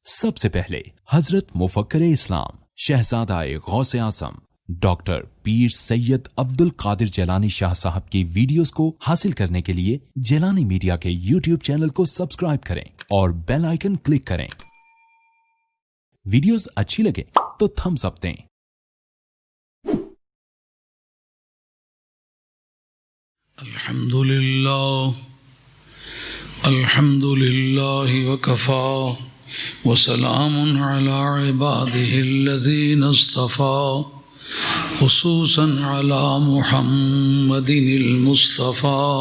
سب سے پہلے حضرت مفکر اسلام شہزادہ غوث اعظم ڈاکٹر پیر سید عبد القادر جیلانی شاہ صاحب کی ویڈیوز کو حاصل کرنے کے لیے جیلانی میڈیا کے یوٹیوب چینل کو سبسکرائب کریں اور بیل آئیکن کلک کریں۔ ویڈیوز اچھی لگے تو تھمز اپ دیں۔ الحمد للہ وکفا وسلام علی عباده الذین اصطفى خصوصا علی محمد المصطفى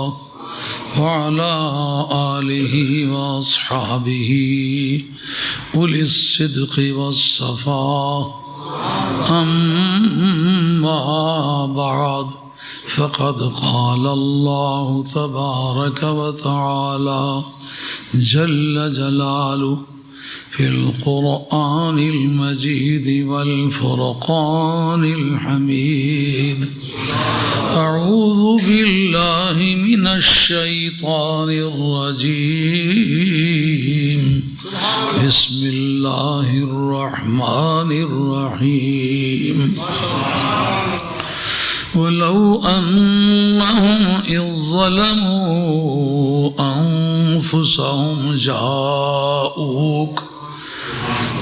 وعلى آلہ واصحابہ اولی الصدق والصفا، اما بعد فقد قال الله تبارك وتعالى جل جلاله في القرآن المجيد والفرقان الحميد: أعوذ بالله من الشيطان الرجيم، بسم الله الرحمن الرحيم. ولو أنهم إذ ظلموا أنفسهم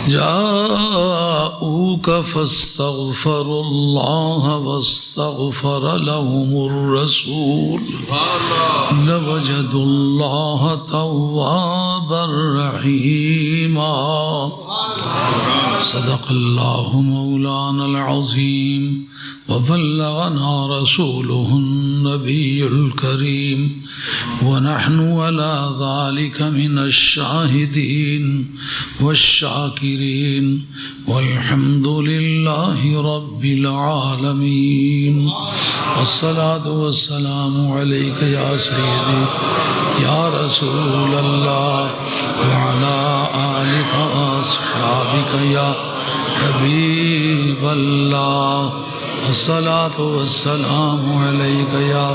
جاءوك فاستغفروا الله واستغفر لهم الرسول لوجدوا الله توابا رحيما. صدق الله مولانا العظيم وبلغنا رسوله النبي الكريم، ونحن على ذلك من الشاهدين والشاكرين، والحمد لله رب العالمين. والصلاة والسلام عليك يا سيدي يا رسول الله، وعلى آلك وأصحابك يا حبيب الله. الصلاة والسلام عليك يا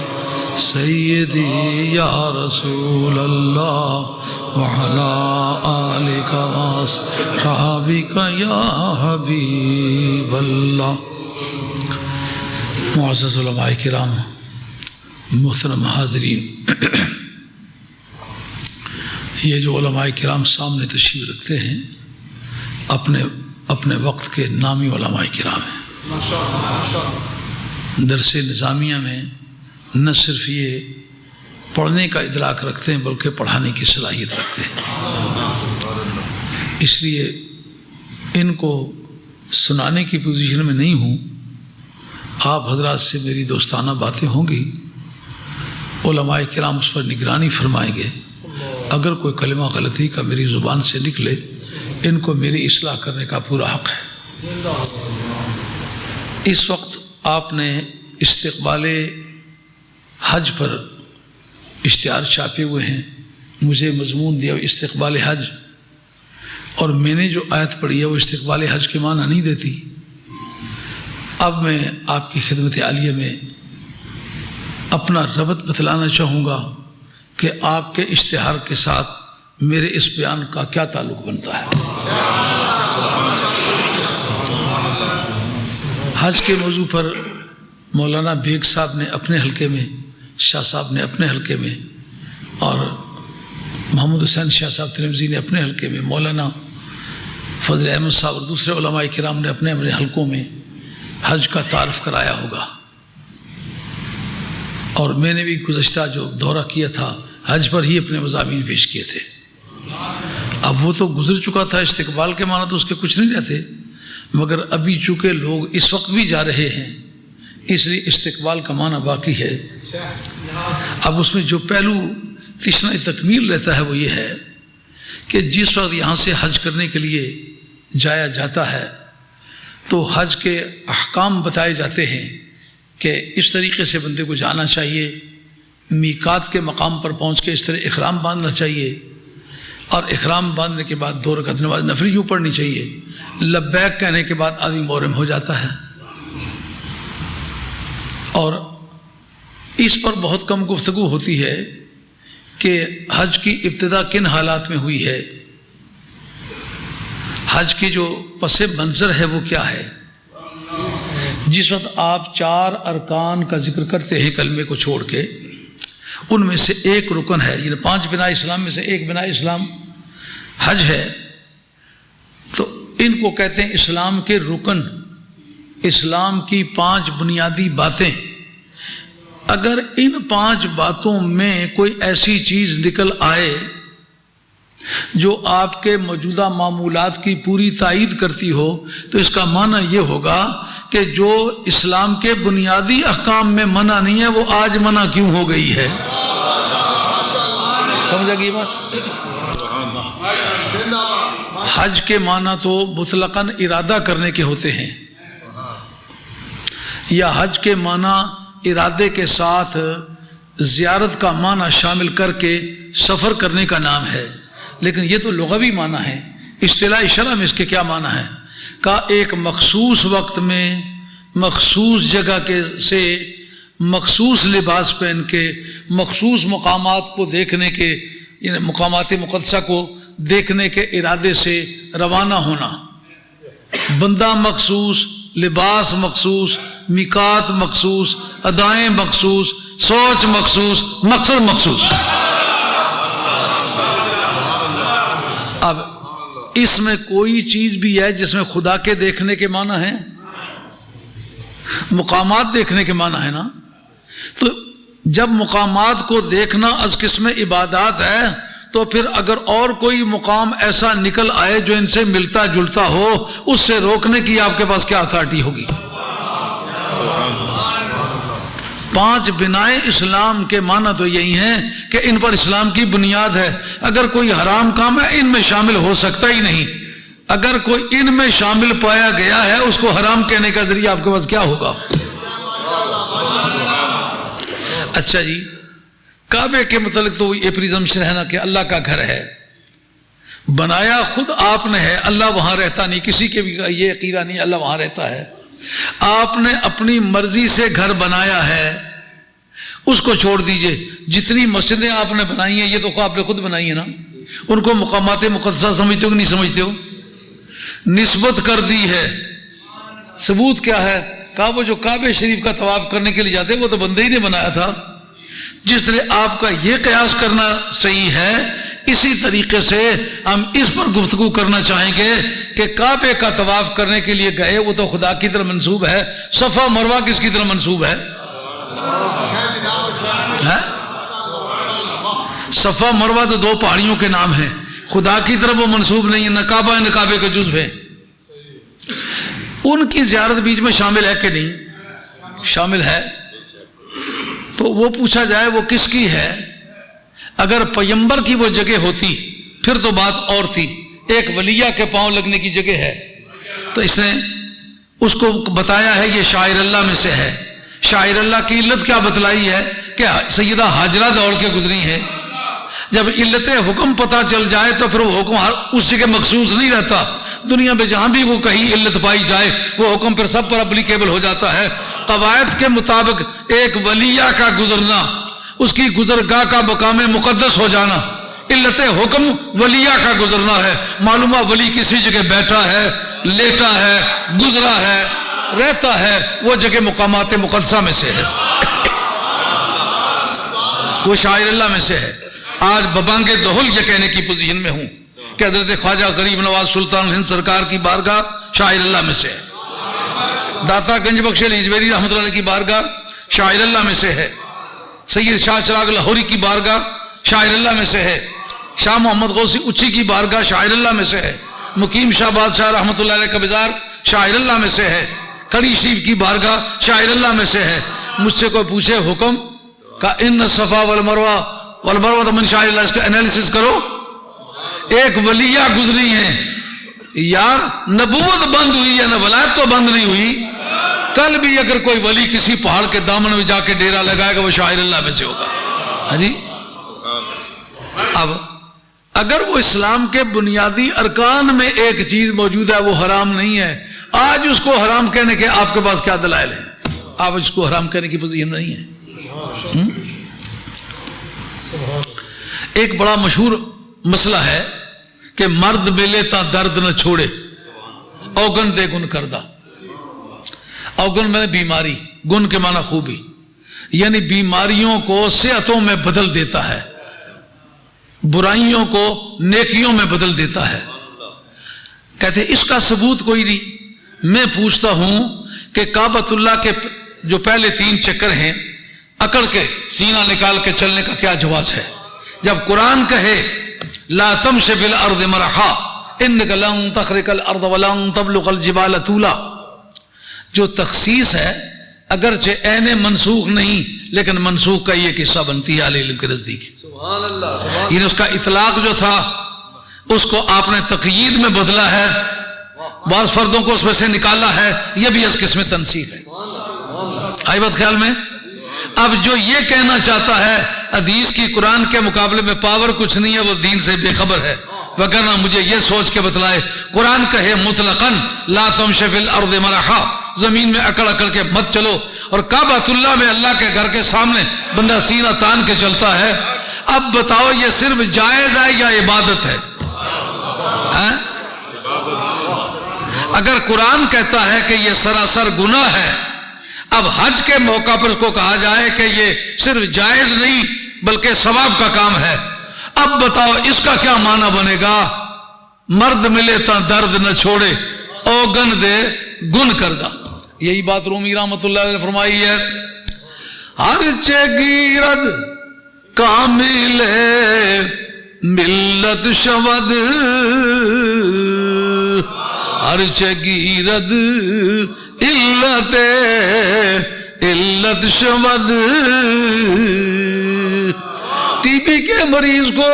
سيدي يا رسول الله، وعلى آلك وأصحابك يا حبيب الله. معزز علماء کرام، محترم حاضرین، یہ جو علماء کرام سامنے تشریف رکھتے ہیں اپنے وقت کے نامی علماء کرام ہیں. درس نظامیہ میں نہ صرف یہ پڑھنے کا ادراک رکھتے ہیں بلکہ پڑھانے کی صلاحیت رکھتے ہیں. اس لیے ان کو سنانے کی پوزیشن میں نہیں ہوں. آپ حضرات سے میری دوستانہ باتیں ہوں گی، علماء کرام اس پر نگرانی فرمائیں گے. اگر کوئی کلمہ غلطی کا میری زبان سے نکلے، ان کو میری اصلاح کرنے کا پورا حق ہے. اس وقت آپ نے استقبال حج پر اشتہار چھاپے ہوئے ہیں. مجھے مضمون دیا استقبال حج، اور میں نے جو آیت پڑھی ہے وہ استقبال حج کے معنی نہیں دیتی. اب میں آپ کی خدمت عالیہ میں اپنا ربط بتلانا چاہوں گا کہ آپ کے اشتہار کے ساتھ میرے اس بیان کا کیا تعلق بنتا ہے. حج کے موضوع پر مولانا بیگ صاحب نے اپنے حلقے میں، شاہ صاحب نے اپنے حلقے میں، اور محمد حسین شاہ صاحب ترمذی نے اپنے حلقے میں، مولانا فضل احمد صاحب اور دوسرے علماء کرام نے اپنے حلقوں میں حج کا تعارف کرایا ہوگا. اور میں نے بھی گزشتہ جو دورہ کیا تھا حج پر ہی اپنے مضامین پیش کیے تھے. اب وہ تو گزر چکا تھا، استقبال کے معنی تو اس کے کچھ نہیں رہتے، مگر ابھی چونکہ لوگ اس وقت بھی جا رہے ہیں اس لیے استقبال کا معنی باقی ہے. اب اس میں جو پہلو تشنہ تکمیل رہتا ہے وہ یہ ہے کہ جس وقت یہاں سے حج کرنے کے لیے جایا جاتا ہے تو حج کے احکام بتائے جاتے ہیں کہ اس طریقے سے بندے کو جانا چاہیے، میقات کے مقام پر پہنچ کے اس طرح احرام باندھنا چاہیے، اور احرام باندھنے کے بعد 2 رکعت نماز نفلی یوں پڑھنی چاہیے. لبیک کہنے کے بعد آدمی محرم ہو جاتا ہے. اور اس پر بہت کم گفتگو ہوتی ہے کہ حج کی ابتدا کن حالات میں ہوئی ہے. حج کی جو پس منظر ہے وہ کیا ہے؟ جس وقت آپ 4 ارکان کا ذکر کرتے ہیں کلمے کو چھوڑ کے، ان میں سے ایک رکن ہے، یعنی 5 بنائے اسلام میں سے ایک بنائے اسلام حج ہے، تو ان کو کہتے ہیں اسلام کے رکن، اسلام کی 5 بنیادی باتیں۔ اگر ان 5 باتوں میں کوئی ایسی چیز نکل آئے جو آپ کے موجودہ معمولات کی پوری تائید کرتی ہو، تو اس کا معنی یہ ہوگا کہ جو اسلام کے بنیادی احکام میں منع نہیں ہے وہ آج منع کیوں ہو گئی ہے؟ سمجھا گئی بات؟ حج کے معنی تو مطلقاً ارادہ کرنے کے ہوتے ہیں، یا حج کے معنی ارادے کے ساتھ زیارت کا معنی شامل کر کے سفر کرنے کا نام ہے، لیکن یہ تو لغوی معنی ہے۔ اصطلاح شرع میں اس کے کیا معنی ہے؟ کہ ایک مخصوص وقت میں مخصوص جگہ کے سے مخصوص لباس پہن کے مخصوص مقامات کو دیکھنے کے، یعنی مقامات مقدسہ کو دیکھنے کے ارادے سے روانہ ہونا۔ بندہ مخصوص، لباس مخصوص، میقات مخصوص، ادائیں مخصوص، سوچ مخصوص، مقصد مخصوص۔ اب اس میں کوئی چیز بھی ہے جس میں خدا کے دیکھنے کے معنی ہیں؟ مقامات دیکھنے کے معنی ہے نا؟ تو جب مقامات کو دیکھنا از قسم عبادات ہے، تو پھر اگر اور کوئی مقام ایسا نکل آئے جو ان سے ملتا جلتا ہو، اس سے روکنے کی آپ کے پاس کیا اتھارٹی ہوگی؟ 5 بنائے اسلام کے معنی تو یہی ہیں کہ ان پر اسلام کی بنیاد ہے۔ اگر کوئی حرام کام ہے ان میں شامل ہو سکتا ہی نہیں، اگر کوئی ان میں شامل پایا گیا ہے اس کو حرام کہنے کا ذریعہ آپ کے پاس کیا ہوگا؟ اچھا جی، کعبے کے متعلق تو یہ پریزمپشن ہے نا کہ اللہ کا گھر ہے، بنایا خود آپ نے ہے، اللہ وہاں رہتا نہیں، کسی کے بھی یہ عقیدہ نہیں اللہ وہاں رہتا ہے۔ آپ نے اپنی مرضی سے گھر بنایا ہے، اس کو چھوڑ دیجئے۔ جتنی مسجدیں آپ نے بنائی ہیں یہ تو آپ نے خود بنائی ہیں نا، ان کو مقامات مقدسہ سمجھتے ہو کہ نہیں سمجھتے ہو؟ نسبت کر دی ہے، ثبوت کیا ہے؟ کہا وہ جو کعبہ شریف کا طواف کرنے کے لیے جاتے وہ تو بندے ہی نے بنایا تھا۔ جس طرح آپ کا یہ قیاس کرنا صحیح ہے، اسی طریقے سے ہم اس پر گفتگو کرنا چاہیں گے کہ کعبے کا طواف کرنے کے لیے گئے وہ تو خدا کی طرف منسوب ہے، صفا مروہ کس کی طرف منسوب ہے؟ صفا مروہ تو 2 پہاڑیوں کے نام ہیں، خدا کی طرف وہ منسوب نہیں ہے، نہ کعبہ ہے نہ کعبے کے جزو ہے۔ ان کی زیارت بیچ میں شامل ہے کہ نہیں؟ شامل ہے۔ تو وہ پوچھا جائے وہ کس کی ہے؟ اگر پیغمبر کی وہ جگہ ہوتی پھر تو بات اور تھی، ایک ولیہ کے پاؤں لگنے کی جگہ ہے، تو اس نے اس کو بتایا ہے یہ شاعر اللہ میں سے ہے۔ شاعر اللہ کی علت کیا بتلائی ہے کہ سیدہ ہاجرہ دوڑ کے گزری ہے۔ جب علت حکم پتہ چل جائے تو پھر وہ حکم اس جگہ مخصوص نہیں رہتا، دنیا میں جہاں بھی وہ کہیں علت پائی جائے وہ حکم پھر سب پر اپلیکیبل ہو جاتا ہے۔ قواعد کے مطابق ایک ولیہ کا گزرنا، اس کی گزرگاہ کا مقام مقدس ہو جانا، علت حکم ولیہ کا گزرنا ہے۔ معلومہ ولی کسی جگہ بیٹھا ہے، لیٹا ہے، گزرا ہے، رہتا ہے، وہ جگہ مقامات مقدسہ میں سے ہے، وہ شاعر اللہ میں سے ہے۔ آج ببانگ دہل یہ کہنے کی پوزیشن میں ہوں کہ حضرت خواجہ غریب نواز سلطان ہند سرکار کی بارگاہ شاعر اللہ میں سے ہے، داتا گنج بخش علی اجمیری رحمۃ اللہ علیہ کی بارگاہ شاعر اللہ میں سے ہے، سید شاہ چراغ لاہوری کی بارگاہ شاعر اللہ میں سے ہے، شاہ محمد غوثی اچھی کی بارگاہ شاعر اللہ میں سے ہے، مقیم شاہ بادشاہ رحمۃ اللہ علیہ کا بازار شاعر اللہ میں سے ہے، کڑی شریف کی بارگاہ شاعر اللہ میں سے ہے۔ مجھ سے کوئی پوچھے حکم کا ان صفا والمروہ والمروہ من شاعر اللہ، اس کا انالیسس کرو۔ ایک ولیہ گزری ہیں یار، نبوت بند ہوئی ہے، نہ ولایت تو بند نہیں ہوئی۔ کل بھی اگر کوئی ولی کسی پہاڑ کے دامن میں جا کے ڈیرا لگائے گا وہ شاعر اللہ میں سے ہوگا۔ ہاں جی، اب اگر وہ اسلام کے بنیادی ارکان میں ایک چیز موجود ہے وہ حرام نہیں ہے، آج اس کو حرام کہنے کے آپ کے پاس کیا دلائل ہیں؟ آپ اس کو حرام کہنے کی پوزیشن نہیں ہے۔ ایک بڑا مشہور مسئلہ ہے کہ مرد ملے تا درد نہ چھوڑے، اوگن دے گن کردہ. اوگن میں بیماری، گن کے معنی خوبی، یعنی بیماریوں کو صحتوں میں بدل دیتا ہے، برائیوں کو نیکیوں میں بدل دیتا ہے. کہتے ہیں اس کا ثبوت کوئی نہیں. میں پوچھتا ہوں کہ کعبۃ اللہ کے جو پہلے 3 چکر ہیں اکڑ کے سینہ نکال کے چلنے کا کیا جواز ہے؟ جب قرآن کہے لا تمش فی الارض مرحا انک لن تخرق الارض ولن تبلغ الجبال طولا، جو تخصیص ہے اگرچہ عین منسوخ نہیں لیکن منسوخ کا یہ قصہ بنتی ہے اہل علم کے نزدیک. سبحان اللہ. یعنی اس کا اطلاق جو تھا اس کو آپ نے تقیید میں بدلا ہے، بعض فردوں کو اس میں سے نکالا ہے، یہ بھی اس قسم تنسیخ ہے. آئی بات خیال میں؟ اب جو یہ کہنا چاہتا ہے حدیث کی قرآن کے مقابلے میں پاور کچھ نہیں ہے، وہ دین سے بے خبر ہے. وگرنہ مجھے یہ سوچ کے بتلائے قرآن کہے مطلقاً لا تمش فی الارض مرحا، زمین میں اکڑ اکڑ کے مت چلو، اور کعبۃ اللہ میں اللہ کے گھر کے سامنے بندہ سینہ تان کے چلتا ہے. اب بتاؤ یہ صرف جائز ہے یا عبادت ہے؟ اگر قرآن کہتا ہے کہ یہ سراسر گناہ ہے، اب حج کے موقع پر اس کو کہا جائے کہ یہ صرف جائز نہیں بلکہ ثواب کا کام ہے، اب بتاؤ اس کا کیا معنی بنے گا؟ مرد ملے تا درد نہ چھوڑے، اوگن دے گن کردہ. یہی بات رومی رحمت اللہ علیہ نے فرمائی ہے، ہر چگیرد کامل ملت شود، ہر چگیرد علت شود. ٹی بی کے مریض کو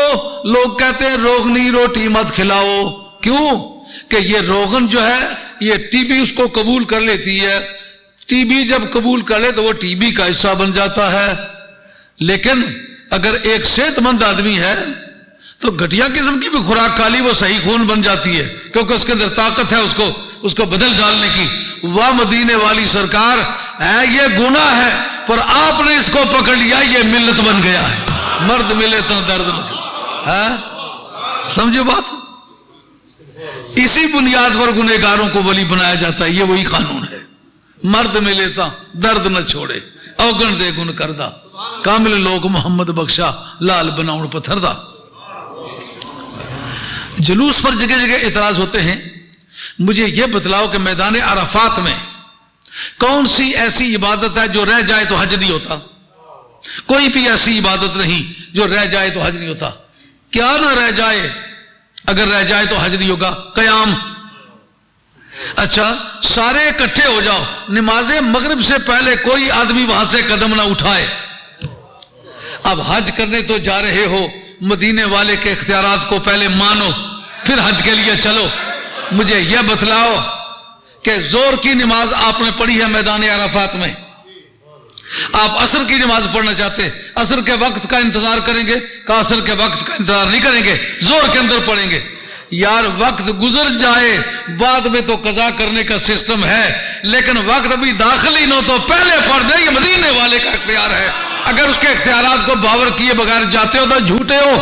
لوگ کہتے ہیں روغنی روٹی مت کھلاؤ. کیوں؟ کہ یہ روغن جو ہے یہ ٹی بی اس کو قبول کر لیتی ہے، ٹی بی جب قبول کر لے تو وہ ٹی بی کا حصہ بن جاتا ہے. لیکن اگر ایک صحت مند آدمی ہے تو گھٹیا قسم کی بھی خوراک کھا لی وہ صحیح خون بن جاتی ہے، کیونکہ اس کے اندر طاقت ہے اس کو بدل ڈالنے کی. واہ مدینے والی سرکار ہے، یہ گناہ ہے پر آپ نے اس کو پکڑ لیا، یہ ملت بن گیا ہے. مرد ملے تو درد نہ. سمجھو بات؟ اسی بنیاد پر گنہگاروں کو ولی بنایا جاتا ہے. یہ وہی قانون ہے، مرد ملے تا درد نہ چھوڑے، اوگن دے گن کردہ، کامل لوگ محمد بخشا لال بناؤں پتھر دا. جلوس پر جگہ جگہ اعتراض ہوتے ہیں. مجھے یہ بتلاؤ کہ میدان عرفات میں کون سی ایسی عبادت ہے جو رہ جائے تو حج نہیں ہوتا؟ کوئی بھی ایسی عبادت نہیں جو رہ جائے تو حج نہیں ہوتا. کیا نہ رہ جائے؟ اگر رہ جائے تو حج نہیں ہوگا. قیام. اچھا سارے اکٹھے ہو جاؤ، نماز مغرب سے پہلے کوئی آدمی وہاں سے قدم نہ اٹھائے. اب حج کرنے تو جا رہے ہو، مدینے والے کے اختیارات کو پہلے مانو پھر حج کے لیے چلو. مجھے یہ بتلاؤ کہ زور کی نماز آپ نے پڑھی ہے میدان عرفات میں، آپ عصر کی نماز پڑھنا چاہتے، عصر کے وقت کا انتظار کریں گے کہ عصر کے وقت کا انتظار نہیں کریں گے، زور کے اندر پڑھیں گے؟ یار وقت گزر جائے بعد میں تو قضا کرنے کا سسٹم ہے، لیکن وقت ابھی داخل ہی نہ تو پہلے پڑھ دیں. یہ مدینے والے کا اختیار ہے. اگر اس کے اختیارات کو باور کیے بغیر جاتے ہو تو جھوٹے ہو.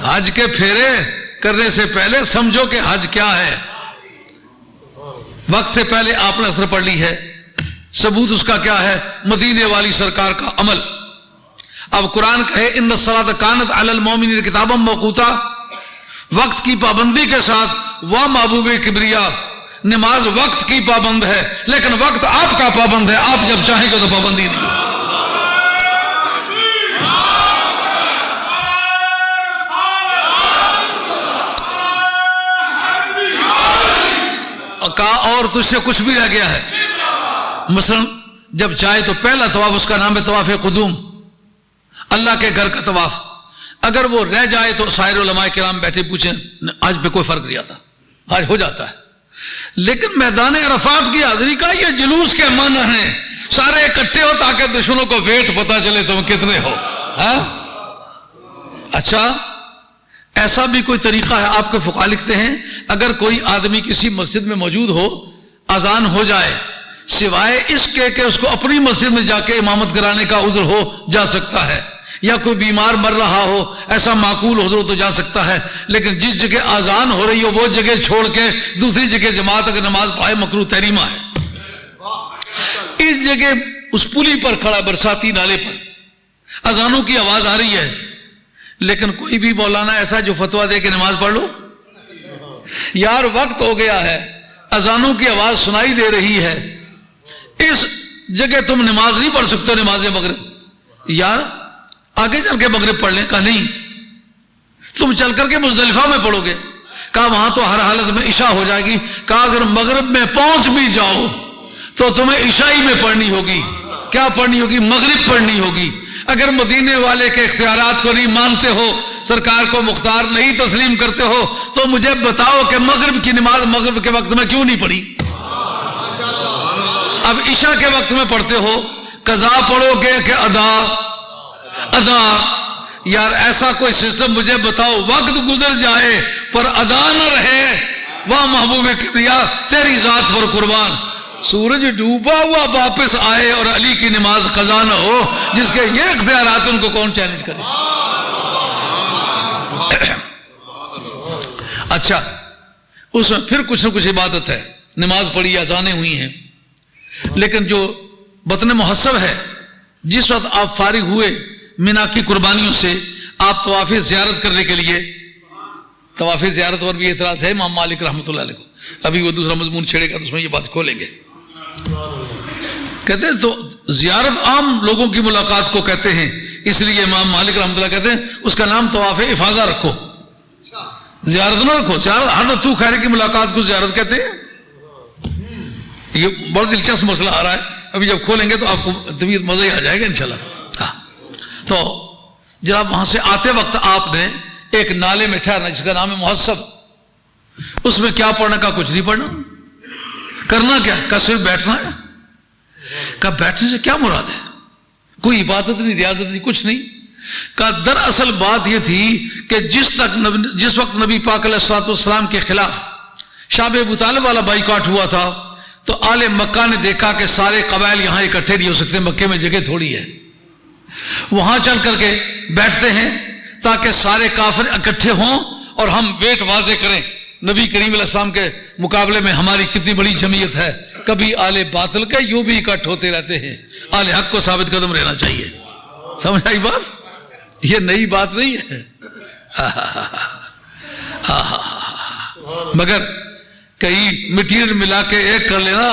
حج کے پھیرے کرنے سے پہلے سمجھو کہ حج کیا ہے. وقت سے پہلے آپ نے عصر پڑھ لی ہے، ثبوت اس کا کیا ہے؟ مدینے والی سرکار کا عمل. اب قرآن کہے ان الصلاۃ کانت علی المؤمنین کتابا موقوتا، وقت کی پابندی کے ساتھ. وہ محبوب کبریا، نماز وقت کی پابند ہے لیکن وقت آپ کا پابند ہے، آپ جب چاہیں گے تو پابندی نہیں. کہا اور تجھ سے کچھ بھی رہ گیا ہے؟ مثلا جب چاہے تو پہلا طواف اس کا نام ہے طواف قدوم، اللہ کے گھر کا طواف. اگر وہ رہ جائے تو سائر علماء کرام بیٹھے پوچھیں آج پہ کوئی فرق نہیں آتا، آج ہو جاتا ہے. لیکن میدان عرفات کی حاضری کا یہ جلوس کے معنی ہیں، سارے اکٹھے ہو تاکہ دشمنوں کو ویٹ پتا چلے تم کتنے ہو. اچھا ایسا بھی کوئی طریقہ ہے؟ آپ کے فقہا لکھتے ہیں اگر کوئی آدمی کسی مسجد میں موجود ہو، اذان ہو جائے، سوائے اس کے کہ اس کو اپنی مسجد میں جا کے امامت کرانے کا عذر ہو جا سکتا ہے. یا کوئی بیمار مر رہا ہو، ایسا معقول حضور تو جا سکتا ہے، لیکن جس جگہ اذان ہو رہی ہو وہ جگہ چھوڑ کے دوسری جگہ جماعت اگر نماز پڑھائے مکروہ تحریمہ ہے۔ اس جگہ اس پلی پر کھڑا برساتی نالے پر اذانوں کی آواز آ رہی ہے، لیکن کوئی بھی مولانا ایسا جو فتویٰ دے کہ نماز پڑھ لو، یار وقت ہو گیا ہے، اذانوں کی آواز سنائی دے رہی ہے، اس جگہ تم نماز نہیں پڑھ سکتے نماز مغرب، یار آگے چل کے مغرب پڑھ لیں۔ کہا نہیں، تم چل کر کے مزدلفہ میں پڑھو گے۔ کہا وہاں تو ہر حالت میں عشاء ہو جائے گی۔ کہا اگر مغرب میں پہنچ بھی جاؤ تو تمہیں عشاء ہی میں پڑھنی ہوگی۔ کیا پڑھنی ہوگی؟ مغرب پڑھنی ہوگی۔ اگر مدینے والے کے اختیارات کو نہیں مانتے ہو، سرکار کو مختار نہیں تسلیم کرتے ہو، تو مجھے بتاؤ کہ مغرب کی نماز مغرب کے وقت میں کیوں نہیں پڑھی؟ اب عشاء کے وقت میں پڑھتے ہو، قضا پڑھو گے کہ ادا؟ یار ایسا کوئی سسٹم مجھے بتاؤ، وقت گزر جائے پر ادا نہ رہے، واہ محبوب کبریا تیری ذات پر قربان۔ سورج ڈوبا ہوا واپس آئے اور علی کی نماز قضا نہ ہو، جس کے یہ اختیارات ان کو کون چیلنج کرے؟ اچھا، اس میں پھر کچھ نہ کچھ عبادت ہے، نماز پڑھی، اذانیں ہوئی ہیں، لیکن جو بطن محسب ہے، جس وقت آپ فارغ ہوئے مینا کی قربانیوں سے، آپ طواف زیارت کرنے کے لیے، طواف زیارت پر بھی اعتراض ہے امام مالک رحمۃ اللہ علیہ کو، ابھی وہ دوسرا مضمون چھیڑے گا تو اس میں یہ بات کھولیں گے۔ کہتے ہیں تو زیارت عام لوگوں کی ملاقات کو کہتے ہیں، اس لیے امام مالک رحمۃ اللہ کہتے ہیں اس کا نام طواف افاضہ رکھو، زیارت نہ رکھو۔ زیارت ہر تو خیر کی ملاقات کو زیارت کہتے ہیں۔ یہ بہت دلچسپ مسئلہ آ رہا ہے، ابھی جب کھولیں گے تو آپ کو طبیعت مزہ ہی آ جائے گا انشاءاللہ۔ تو جناب وہاں سے آتے وقت آپ نے ایک نالے میں ٹھہرنا جس کا نام ہے محسب، اس میں کیا پڑھنا؟ کا کچھ نہیں پڑھنا۔ کرنا کیا؟ کا صرف بیٹھنا ہے۔ کا بیٹھنے سے کیا مراد ہے؟ کوئی عبادت نہیں، ریاضت نہیں، کچھ نہیں۔ کا دراصل بات یہ تھی کہ جس وقت نبی پاک علیہ الصلوۃ والسلام کے خلاف شاب ابو طالب والا بائیکاٹ ہوا تھا، تو آل مکہ نے دیکھا کہ سارے قبائل یہاں اکٹھے نہیں ہو سکتے، مکے میں جگہ تھوڑی ہے، وہاں چل کر کے بیٹھتے ہیں تاکہ سارے کافر اکٹھے ہوں اور ہم ویٹ واضح کریں نبی کریم علیہ السلام کے مقابلے میں ہماری کتنی بڑی جمعیت ہے۔ کبھی آل باطل کے یوں بھی اکٹھ ہوتے رہتے ہیں، آل حق کو ثابت قدم رہنا چاہیے۔ سمجھ آئی بات؟ یہ نئی بات نہیں ہے، مگر کئی مٹیریل ملا کے ایک کر لینا۔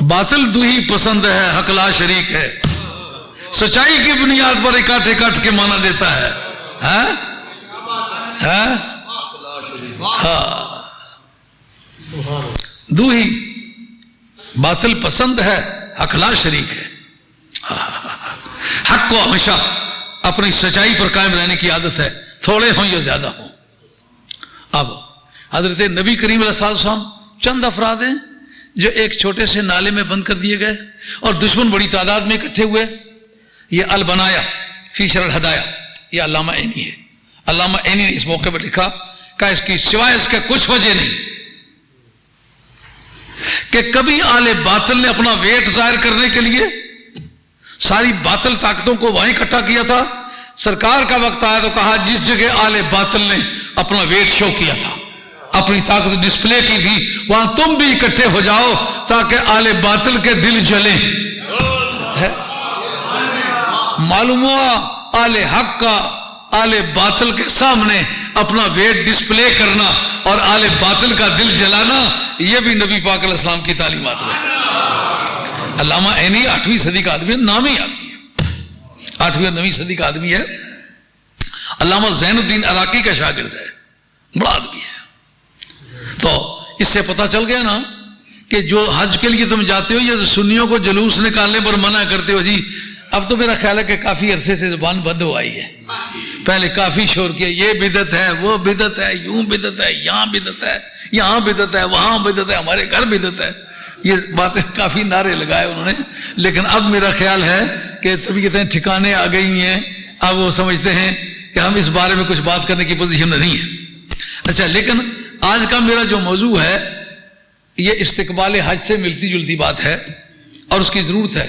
باطل دو ہی پسند ہے، حق لا شریک ہے، سچائی کی بنیاد پر اکٹھ کے معنی دیتا ہے۔ دو ہی، باطل پسند ہے، حق لا شریک ہے۔ حق کو ہمیشہ اپنی سچائی پر قائم رہنے کی عادت ہے، تھوڑے ہوں یا زیادہ ہوں۔ اب حضرت نبی کریم علیہ السلام چند افراد ہیں جو ایک چھوٹے سے نالے میں بند کر دیے گئے اور دشمن بڑی تعداد میں اکٹھے ہوئے۔ یہ البنایا فی شرح الہدایا، یہ علامہ عینی ہے۔ علامہ عینی نے اس موقع پر لکھا کہ اس کی سوائے اس کے کچھ وجہ نہیں کہ کبھی آل باطل نے اپنا ویٹ ظاہر کرنے کے لیے ساری باطل طاقتوں کو وہیں اکٹھا کیا تھا، سرکار کا وقت آیا تو کہا جس جگہ آل باطل نے اپنا ویٹ شو کیا تھا، اپنی طاقت ڈسپلے کی تھی، وہاں تم بھی اکٹھے ہو جاؤ تاکہ آل باطل کے دل جلیں۔ معلوم ہوا آل حق کا آل باطل کے سامنے اپنا ویٹ ڈسپلے کرنا اور آل باطل کا دل جلانا، یہ بھی نبی پاک علیہ السلام کی تعلیمات میں ہے۔ علامہ عینی 8ویں صدی کا آدمی ہے، نامی آدمی ہے، 8ویں اور 9ویں صدی کا آدمی ہے۔ علامہ زین الدین عراقی کا شاگرد ہے، بڑا آدمی ہے۔ تو اس سے پتہ چل گیا نا کہ جو حج کے لیے تم جاتے ہو یہ سنیوں کو جلوس نکالنے پر منع کرتے ہو جی، اب تو میرا خیال ہے کہ کافی عرصے سے زبان بند ہو آئی ہے۔ پہلے کافی شور کیا، یہ بدعت ہے، وہ بدعت ہے، یوں بدعت ہے، یہاں بدعت ہے، یہاں بدعت ہے، وہاں بدعت ہے، ہمارے گھر بدعت ہے، یہ باتیں کافی نعرے لگائے انہوں نے۔ لیکن اب میرا خیال ہے کہ طبیعتیں ٹھکانے آ گئی ہیں، اب وہ سمجھتے ہیں کہ ہم اس بارے میں کچھ بات کرنے کی پوزیشن میں نہیں ہے۔ اچھا، لیکن آج کا میرا جو موضوع ہے یہ استقبال حج سے ملتی جلتی بات ہے اور اس کی ضرورت ہے،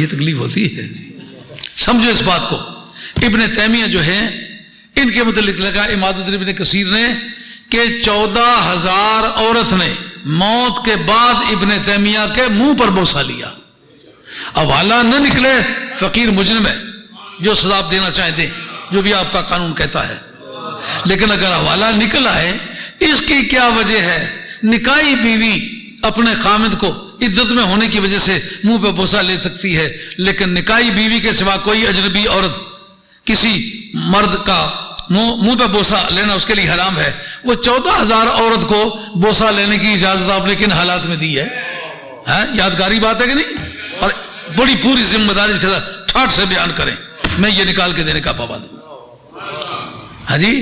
یہ تکلیف ہوتی ہے. سمجھو اس بات کو. ابن تیمیہ جو ہے ان کے متعلق لگا اماد الدین ابن کثیر نے کہ 14,000 عورت نے موت کے بعد ابن تیمیہ کے منہ پر بوسہ لیا. حوالہ نہ نکلے فقیر مجرم ہے، جو سزا آپ دینا چاہیں دیں، جو بھی آپ کا قانون کہتا ہے. لیکن اگر حوالہ نکل آئے، اس کی کیا وجہ ہے؟ نکاحی بیوی اپنے خامد کو عدت میں ہونے کی وجہ سے منہ پہ بوسہ لے سکتی ہے، لیکن نکاحی بیوی کے سوا کوئی اجنبی عورت کسی مرد کا منہ پہ بوسہ لینا اس کے لیے حرام ہے. وہ 14,000 عورت کو بوسہ لینے کی اجازت آپ نے کن حالات میں دی ہے؟ یادگاری بات ہے کہ نہیں؟ اور بڑی پوری ذمہ داری کے ساتھ ٹھاٹ سے بیان کریں، میں یہ نکال کے دینے کا پابند ہوں. ہاں جی.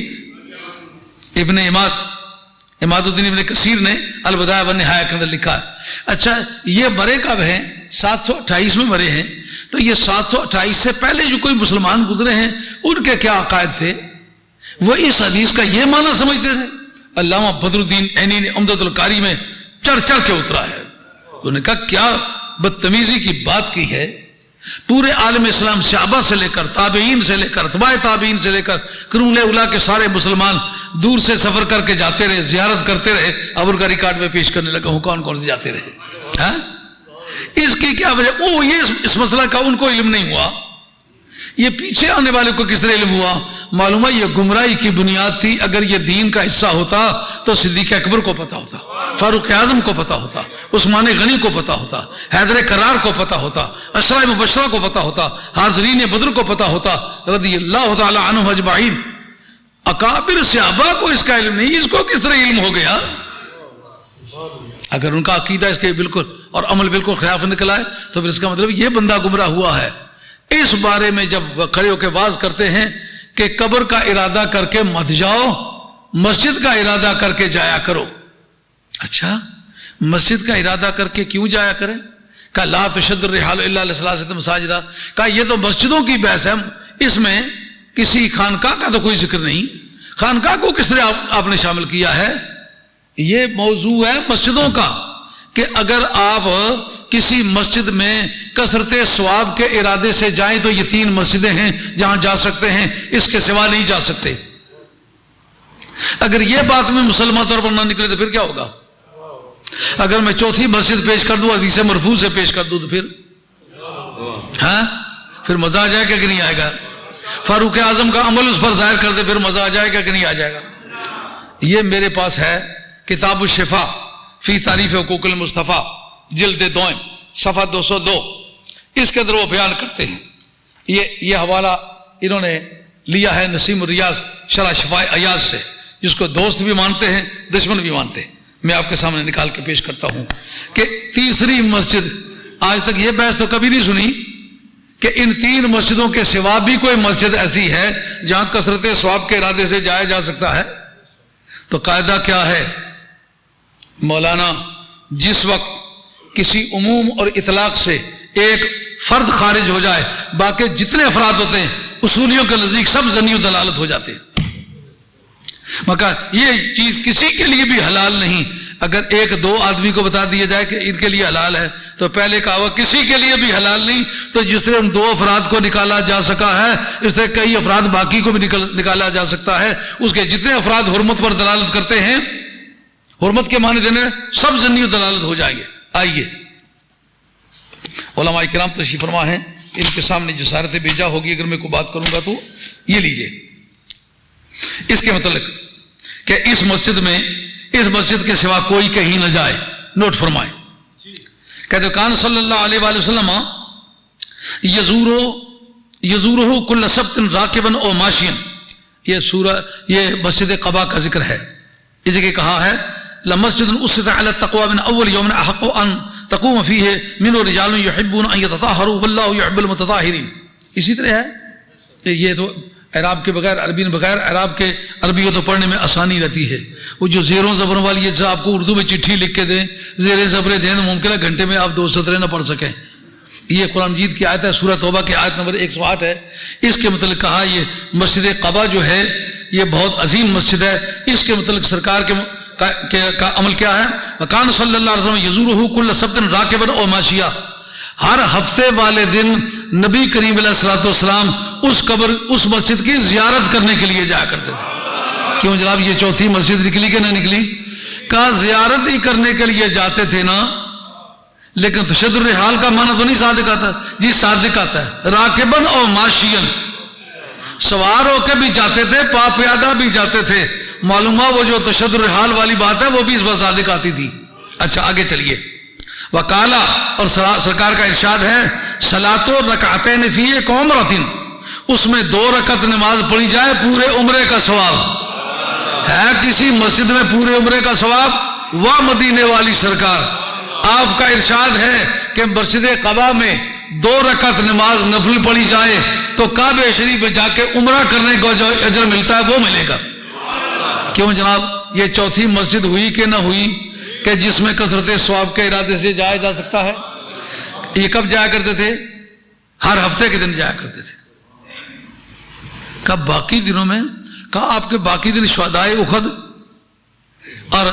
ابن اماد الدین ابن کثیر نے البدایہ والنہایہ کے اندر لکھا ہے. اچھا یہ مرے کب ہیں؟ 728 میں مرے ہیں. تو یہ 728 سے پہلے جو کوئی مسلمان گزرے ہیں ان کے کیا عقائد تھے؟ وہ اس حدیث کا یہ معنی سمجھتے تھے. علامہ بدر الدین عینی نے عمدۃ القاری میں چڑھ چڑھ کے اترا ہے. انہوں نے کہا کیا بدتمیزی کی بات کی ہے. پورے عالم اسلام صحابہ سے لے کر تابعین سے لے کر اتباع تابعین سے لے کر قرون اولیٰ کے سارے مسلمان دور سے سفر کر کے جاتے رہے، زیارت کرتے رہے. اب ان کا ریکارڈ میں پیش کرنے لگا ہوں کون کون سے جاتے رہے. اس کی کیا وجہ؟ یہ اس مسئلہ کا ان کو علم نہیں ہوا. یہ پیچھے آنے والے کو کس طرح علم ہوا؟ معلوم ہے یہ گمراہی کی بنیاد تھی. اگر یہ دین کا حصہ ہوتا تو صدیق اکبر کو پتا ہوتا، فاروق اعظم کو پتا ہوتا، عثمان غنی کو پتا ہوتا، حیدر کرار کو پتا ہوتا، عشرہ مبشرہ کو پتا ہوتا، حاضرین بدر کو پتا ہوتا رضی اللہ تعالی عنہم اجمعین. اکابر صحابہ کو اس کا علم نہیں، اس کو کس طرح علم ہو گیا؟ اگر ان کا عقیدہ اس کے بالکل اور عمل بالکل خلاف نکلا ہے تو پھر اس کا مطلب یہ بندہ گمراہ ہوا ہے. اس بارے میں جب کھڑے ہو کے واز کرتے ہیں کہ قبر کا ارادہ کر کے مت جاؤ، مسجد کا ارادہ کر کے جایا کرو. اچھا مسجد کا ارادہ کر کے کیوں جایا کریں؟ کہا لا تشد الرحال الا لثلاثۃ مساجد. کہا یہ تو مسجدوں کی بحث ہے، اس میں کسی خانقاہ کا تو کوئی ذکر نہیں. خانقاہ کو کس طرح آپ نے شامل کیا ہے؟ یہ موضوع ہے مسجدوں کا کہ اگر آپ کسی مسجد میں کثرت ثواب کے ارادے سے جائیں تو یہ 3 مسجدیں ہیں جہاں جا سکتے ہیں، اس کے سوا نہیں جا سکتے. اگر یہ بات میں مسلمان طور پر نہ نکلے تو پھر کیا ہوگا؟ اگر میں چوتھی مسجد پیش کر دوں، حدیث مرفوع سے پیش کر دوں تو پھر مزہ آ جائے گا کہ نہیں آئے گا؟ فاروق اعظم کا عمل اس پر ظاہر کر دے، پھر مزہ آ جائے گا کہ نہیں آ جائے گا؟ یہ میرے پاس ہے کتاب الشفا فی تعریف حقوق المصطفیٰ جلد 2 صفحہ 202. اس کے اندر وہ بیان کرتے ہیں. یہ حوالہ انہوں نے لیا ہے نسیم الریاض شرح شفاء ایاز سے، جس کو دوست بھی مانتے ہیں دشمن بھی مانتے ہیں. میں آپ کے سامنے نکال کے پیش کرتا ہوں کہ تیسری مسجد، آج تک یہ بحث تو کبھی نہیں سنی کہ ان 3 مسجدوں کے سوا بھی کوئی مسجد ایسی ہے جہاں کثرت ثواب کے ارادے سے جایا جا سکتا ہے. تو قاعدہ کیا ہے مولانا؟ جس وقت کسی عموم اور اطلاق سے ایک فرد خارج ہو جائے، باقی جتنے افراد ہوتے ہیں اصولیوں کے نزدیک سب ظنی و دلالت ہو جاتے ہیں. مگر یہ چیز کسی کے لیے بھی حلال نہیں. اگر 1-2 آدمی کو بتا دیا جائے کہ ان کے لیے حلال ہے تو پہلے کہا ہوا کسی کے لیے بھی حلال نہیں. تو جس طرح ان 2 افراد کو نکالا جا سکا ہے اس طرح کئی افراد باقی کو بھی نکالا جا سکتا ہے. اس کے جتنے افراد حرمت پر دلالت کرتے ہیں، حرمت کے معنی دینے سب ظنی و دلالت ہو جائیں گے. آئیے علماء کرام تشریف فرما ہیں، ان کے سامنے جسارت بھیجا ہوگی اگر میں کوئی بات کروں گا تو یہ لیجئے. اس کے متعلق کہ اس مسجد کے سوا کوئی کہیں نہ جائے. نوٹ فرمائیں. کہتے کان صلی اللہ علیہ وآلہ وسلم یزورہ کل سبت راکبا او ماشیا. یہ مسجد قباء کا ذکر ہے. اس جگہ کہا ہے لمسجد اسس علی التقوى من اول یوم احق ان تقوم فیہ من رجال یحبون ان یتطہروا واللہ یحب المتطہرین. اسی طرح ہے. یہ تو اعراب کے بغیر بغیر اعراب کے عربی کو تو پڑھنے میں آسانی رہتی ہے. وہ جو زیروں زبروں والی ہے، آپ کو اردو میں چٹھی لکھ کے دیں، زیر زبریں دیں تو ممکن ہے گھنٹے میں آپ 2 سطریں نہ پڑھ سکیں. یہ قرآن مجید کی آیت ہے، سورہ توبہ کی آیت نمبر 108 ہے. اس کے متعلق کہا یہ مسجد قباء جو ہے یہ بہت عظیم مسجد ہے. اس کے متعلق سرکار کا عمل کیا ہے؟ وکان صلی اللہ علیہ وسلم یزورہ کل سبت راکبا او ماشیا. ہر ہفتے والے دن نبی کریم علیہ الصلوۃ والسلام اس مسجد کی زیارت کرنے کے لیے جایا کرتے تھے. کیوں جناب یہ چوتھی مسجد نکلی کہ نہ نکلی؟ کہا زیارت ہی کرنے کے لیے جاتے تھے نا، لیکن تشدد الرحال کا معنی تو نہیں صادق آتا؟ جی صادق آتا ہے. راکبن اور ماشین، سوار ہو کے بھی جاتے تھے، پا پیادہ بھی جاتے تھے. معلوم ہوا وہ جو تشدد الرحال والی بات ہے وہ بھی اس بات صادق آتی تھی. اچھا آگے چلیے. وقالا، اور سرکار کا ارشاد ہے صلاۃ رکعتین فی عمرۃ، اس میں 2 رکعت نماز پڑھی جائے پورے عمرے کا ثواب ہے. کسی مسجد میں پورے عمرے کا ثواب؟ واہ مدینے والی سرکار، آپ کا ارشاد ہے کہ مسجد قباء میں 2 رکعت نماز نفل پڑھی جائے تو کعبہ شریف میں جا کے عمرہ کرنے کا جو اجر ملتا ہے وہ ملے گا. کیوں جناب یہ چوتھی مسجد ہوئی کہ نہ ہوئی کہ جس میں کثرت ثواب کے ارادے سے جایا جا سکتا ہے؟ یہ کب جایا کرتے تھے؟ ہر ہفتے کے دن جایا کرتے تھے. کب؟ باقی دنوں میں. کہا آپ کے باقی دن شہدائے احد اور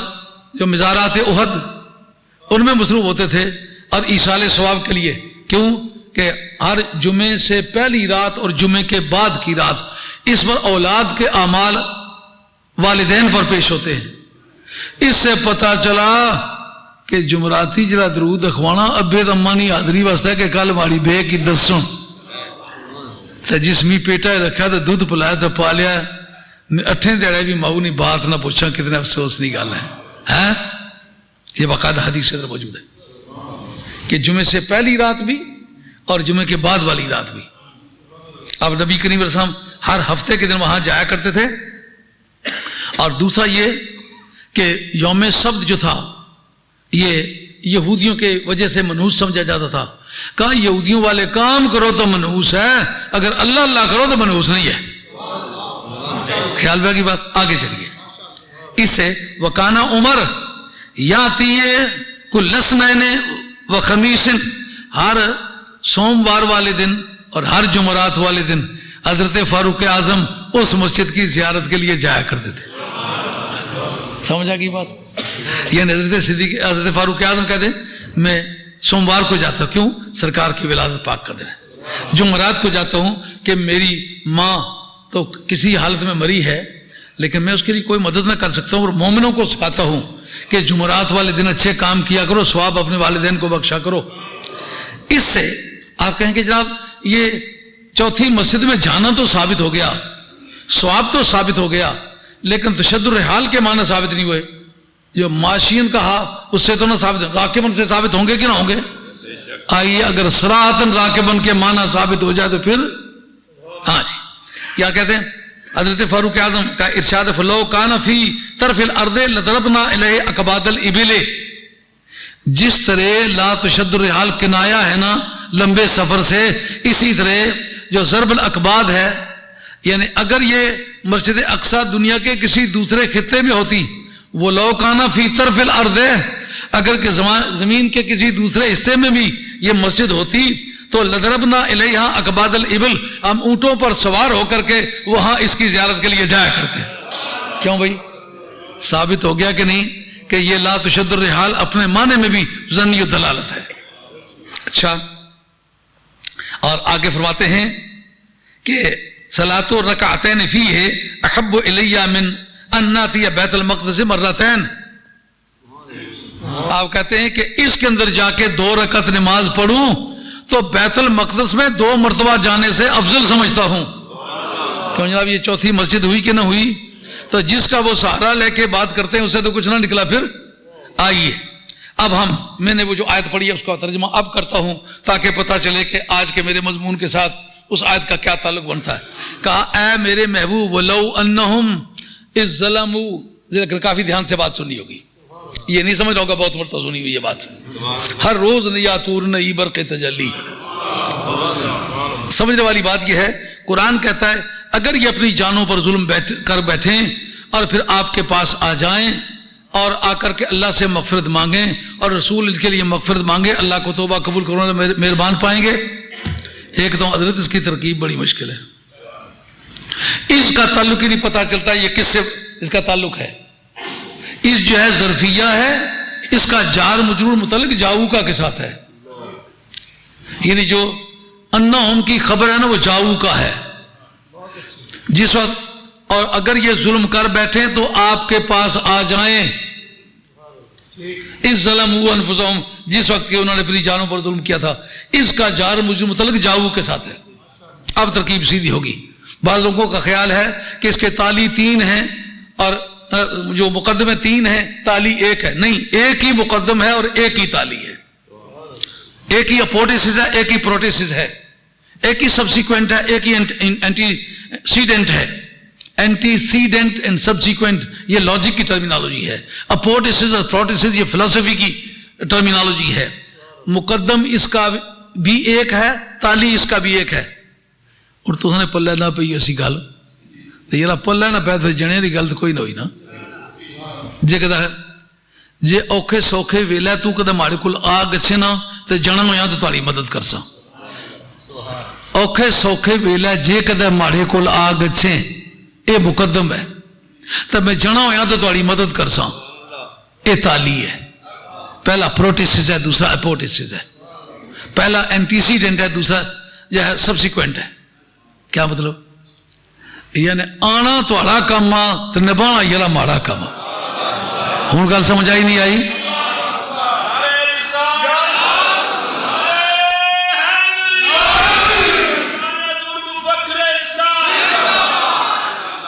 جو مزارات احد ان میں مصروف ہوتے تھے اور ایصال ثواب کے لیے. کیوں کہ ہر جمعے سے پہلی رات اور جمعے کے بعد کی رات اس پر اولاد کے اعمال والدین پر پیش ہوتے ہیں. اس سے پتہ چلا کہ جمعراتی جرا درود اخوانا ابے دمانی حاضری واسطہ کہ کل ماڑی بے کی دسوں تو جس می پیٹا رکھا تو دودھ پلایا تو پالیا 8 دیڑے بھی ماؤ نہیں بات نہ پوچھا کتنے افسوس نہیں گل ہے. یہ باقاعدہ حدیث سے موجود ہے کہ جمعے سے پہلی رات بھی اور جمعے کے بعد والی رات بھی. اب نبی کریم علیہ السلام ہر ہفتے کے دن وہاں جایا کرتے تھے. اور دوسرا یہ کہ یوم سبت جو تھا یہ یہودیوں کے وجہ سے منحوس سمجھا جاتا تھا. کہا یہودیوں والے کام کرو تو منحوس ہے، اگر اللہ اللہ کرو تو منحوس نہیں ہے. خیال بھائی کی بات. آگے چلیے. اس سے وکانا عمر یاتی کل اثنین و خمیس، ہر سوموار والے دن اور ہر جمعرات والے دن حضرت فاروق اعظم اس مسجد کی زیارت کے لیے جایا کرتے تھے. سمجھ آ گئی بات؟ یعنی حضرت فاروق اعظم کہتے ہیں میں سوموار کو جاتا ہوں. کیوں؟ سرکار کی ولادت پاک کر دیں. جمعرات کو جاتا ہوں کہ میری ماں تو کسی حالت میں مری ہے لیکن میں اس کے لیے کوئی مدد نہ کر سکتا ہوں، اور مومنوں کو سکھاتا ہوں کہ جمعرات والے دن اچھے کام کیا کرو، ثواب اپنے والدین کو بخشا کرو. اس سے آپ کہیں کہ جناب یہ چوتھی مسجد میں جانا تو ثابت ہو گیا، ثواب تو ثابت ہو گیا، لیکن تشدد الرحال کے معنی ثابت نہیں ہوئے. جو ماشین کہا اس سے تو نہ ثابت، راکبن سے ثابت ہوں گے کہ نہ ہوں گے؟ آئیے اگر صراحتاً راکبن کے معنی ثابت ہو جائے تو پھر ہاں جی کیا کہتے ہیں؟ حضرت فاروق اعظم کا ارشاد فلو کان فی طرف الارض لضربنا الیہ اکباد الابل. جس طرح لا تشدد الرحال کنایا ہے نا لمبے سفر سے، اسی طرح جو ضرب الاکباد ہے یعنی اگر یہ مسجد اقصی دنیا کے کسی دوسرے خطے میں ہوتی، وہ لو کانا فی طرف الارض، اگر کہ زمین کے کسی دوسرے حصے میں بھی یہ مسجد ہوتی تو لضربنا الیہا اکباد الابل، ہم اونٹوں پر سوار ہو کر کے وہاں اس کی زیارت کے لیے جایا کرتے. کیوں بھائی؟ ثابت ہو گیا کہ نہیں کہ یہ لا تشدد الرحال اپنے معنی میں بھی ظنی دلالت ہے. اچھا اور آگے فرماتے ہیں کہ صلاۃ الرکعتین فیہ احب الی من ان ناتی بیت المقدس مرتین. آپ کہتے ہیں کہ اس کے اندر جا کے 2 رکعت نماز پڑھوں تو بیت المقدس میں 2 مرتبہ جانے سے افضل سمجھتا ہوں. کیوں جناب یہ چوتھی مسجد ہوئی کہ نہ ہوئی؟ تو جس کا وہ سہارا لے کے بات کرتے ہیں اس سے تو کچھ نہ نکلا. پھر آئیے اب میں نے وہ جو آیت پڑھی ہے اس کا ترجمہ اب کرتا ہوں تاکہ پتہ چلے کہ آج کے میرے مضمون کے ساتھ اس آیت کا کیا تعلق بنتا ہے. کہا اے میرے محبوب ولو انہم اذ ظلموا، کافی دھیان سے بات سننی ہوگی، یہ نہیں سمجھ رہا ہوگا، بہت مرتبہ سنی ہوئی یہ بات. ہر روز نیا تور نئی برق تجلی. سمجھنے والی بات یہ ہے قرآن کہتا ہے اگر یہ اپنی جانوں پر ظلم کر بیٹھیں اور پھر آپ کے پاس آ جائیں اور آ کر کے اللہ سے مغفرت مانگیں اور رسول ان کے لیے مغفرت مانگے، اللہ کو توبہ قبول کرنا مہربان پائیں گے. ایک تو حضرت اس کی ترکیب بڑی مشکل ہے، اس کا تعلق ہی نہیں پتہ چلتا یہ کس سے اس کا تعلق ہے. اس جو ہے ظرفیہ ہے، اس کا جار مجرور متعلق جاؤ کا کے ساتھ ہے. یعنی جو انہم کی خبر ہے نا وہ جاؤ کا ہے جس وقت، اور اگر یہ ظلم کر بیٹھے تو آپ کے پاس آ جائیں، اس ظلموا انفسہم، جس وقت کہ انہوں نے اپنی جانوں پر ظلم کیا تھا. اس کا جار مجرور متعلق جاؤ کے ساتھ ہے. اب ترکیب سیدھی ہوگی. بعض لوگوں کا خیال ہے کہ اس کے تالی 3 ہیں اور جو مقدم 3 ہیں، تالی 1 ہے. نہیں، ایک ہی مقدم ہے اور ایک ہی تالی ہے. ایک ہی اپوٹیسس ہے، ایک ہی پروٹیسس ہے، ایک ہی سبسیکوینٹ ہے، ایک ہی اینٹی سیڈنٹ ہے. اینٹی سیڈنٹ اینڈ سبسیکوینٹ یہ لاجک کی ٹرمینالوجی ہے. اپوٹیسس اور پروٹیسس یہ فلسفی کی ٹرمینالوجی ہے. مقدم اس کا بھی ایک ہے، تالی اس کا بھی ایک ہے. اور تو نے پلے نہ پئی اسی گل تو یہ پلے نہ پہ جنے کی گل تو کوئی نہ ہوئی نا. جے کہتا ہے جے اوکھے سوکھے ویلے تو کدے ماڑے کول آ گچھے نا تو جنم ہویا تو تاری مدد کرساں. اوکھے سوکھے ویلے جے کدے ماڑے کول آ گچھے اے مقدم ہے تو میں جنا ہویا تو تاری مدد کرساں. اے تالی ہے. پہلا پروٹیسس ہے، دوسرا اپوٹیسس ہے. پہلا اینٹیسیڈنٹ ہے، دوسرا جو ہے سبسیکوینٹ ہے. کیا مطلب؟ یعنی آنا تھوڑا کام آ تو نبھانا یہ ماڑا کام آ. ہوں گل سمجھ آئی نہیں آئی؟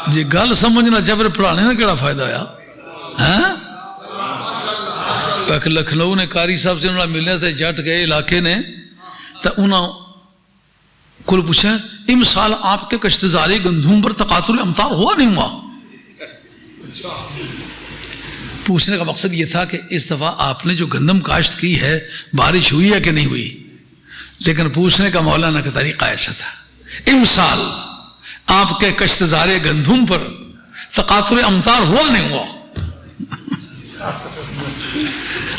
جی گل سمجھنا جبر پڑھانے نا کیڑا فائدہ آیا. لکھنؤ نے قاری صاحب سے انہوں نے ملنے سے جٹ گئے علاقے نے تو انہوں کو پوچھا امسال آپ کے کشتزاری گندم پر تقاطر امطار ہوا نہیں ہوا؟ پوچھنے کا مقصد یہ تھا کہ اس دفعہ آپ نے جو گندم کاشت کی ہے بارش ہوئی ہے کہ نہیں ہوئی. لیکن پوچھنے کا مولانا کا طریقہ ایسا تھا، امسال آپ کے کشتزار گندم پر تقاطر امطار ہوا نہیں ہوا؟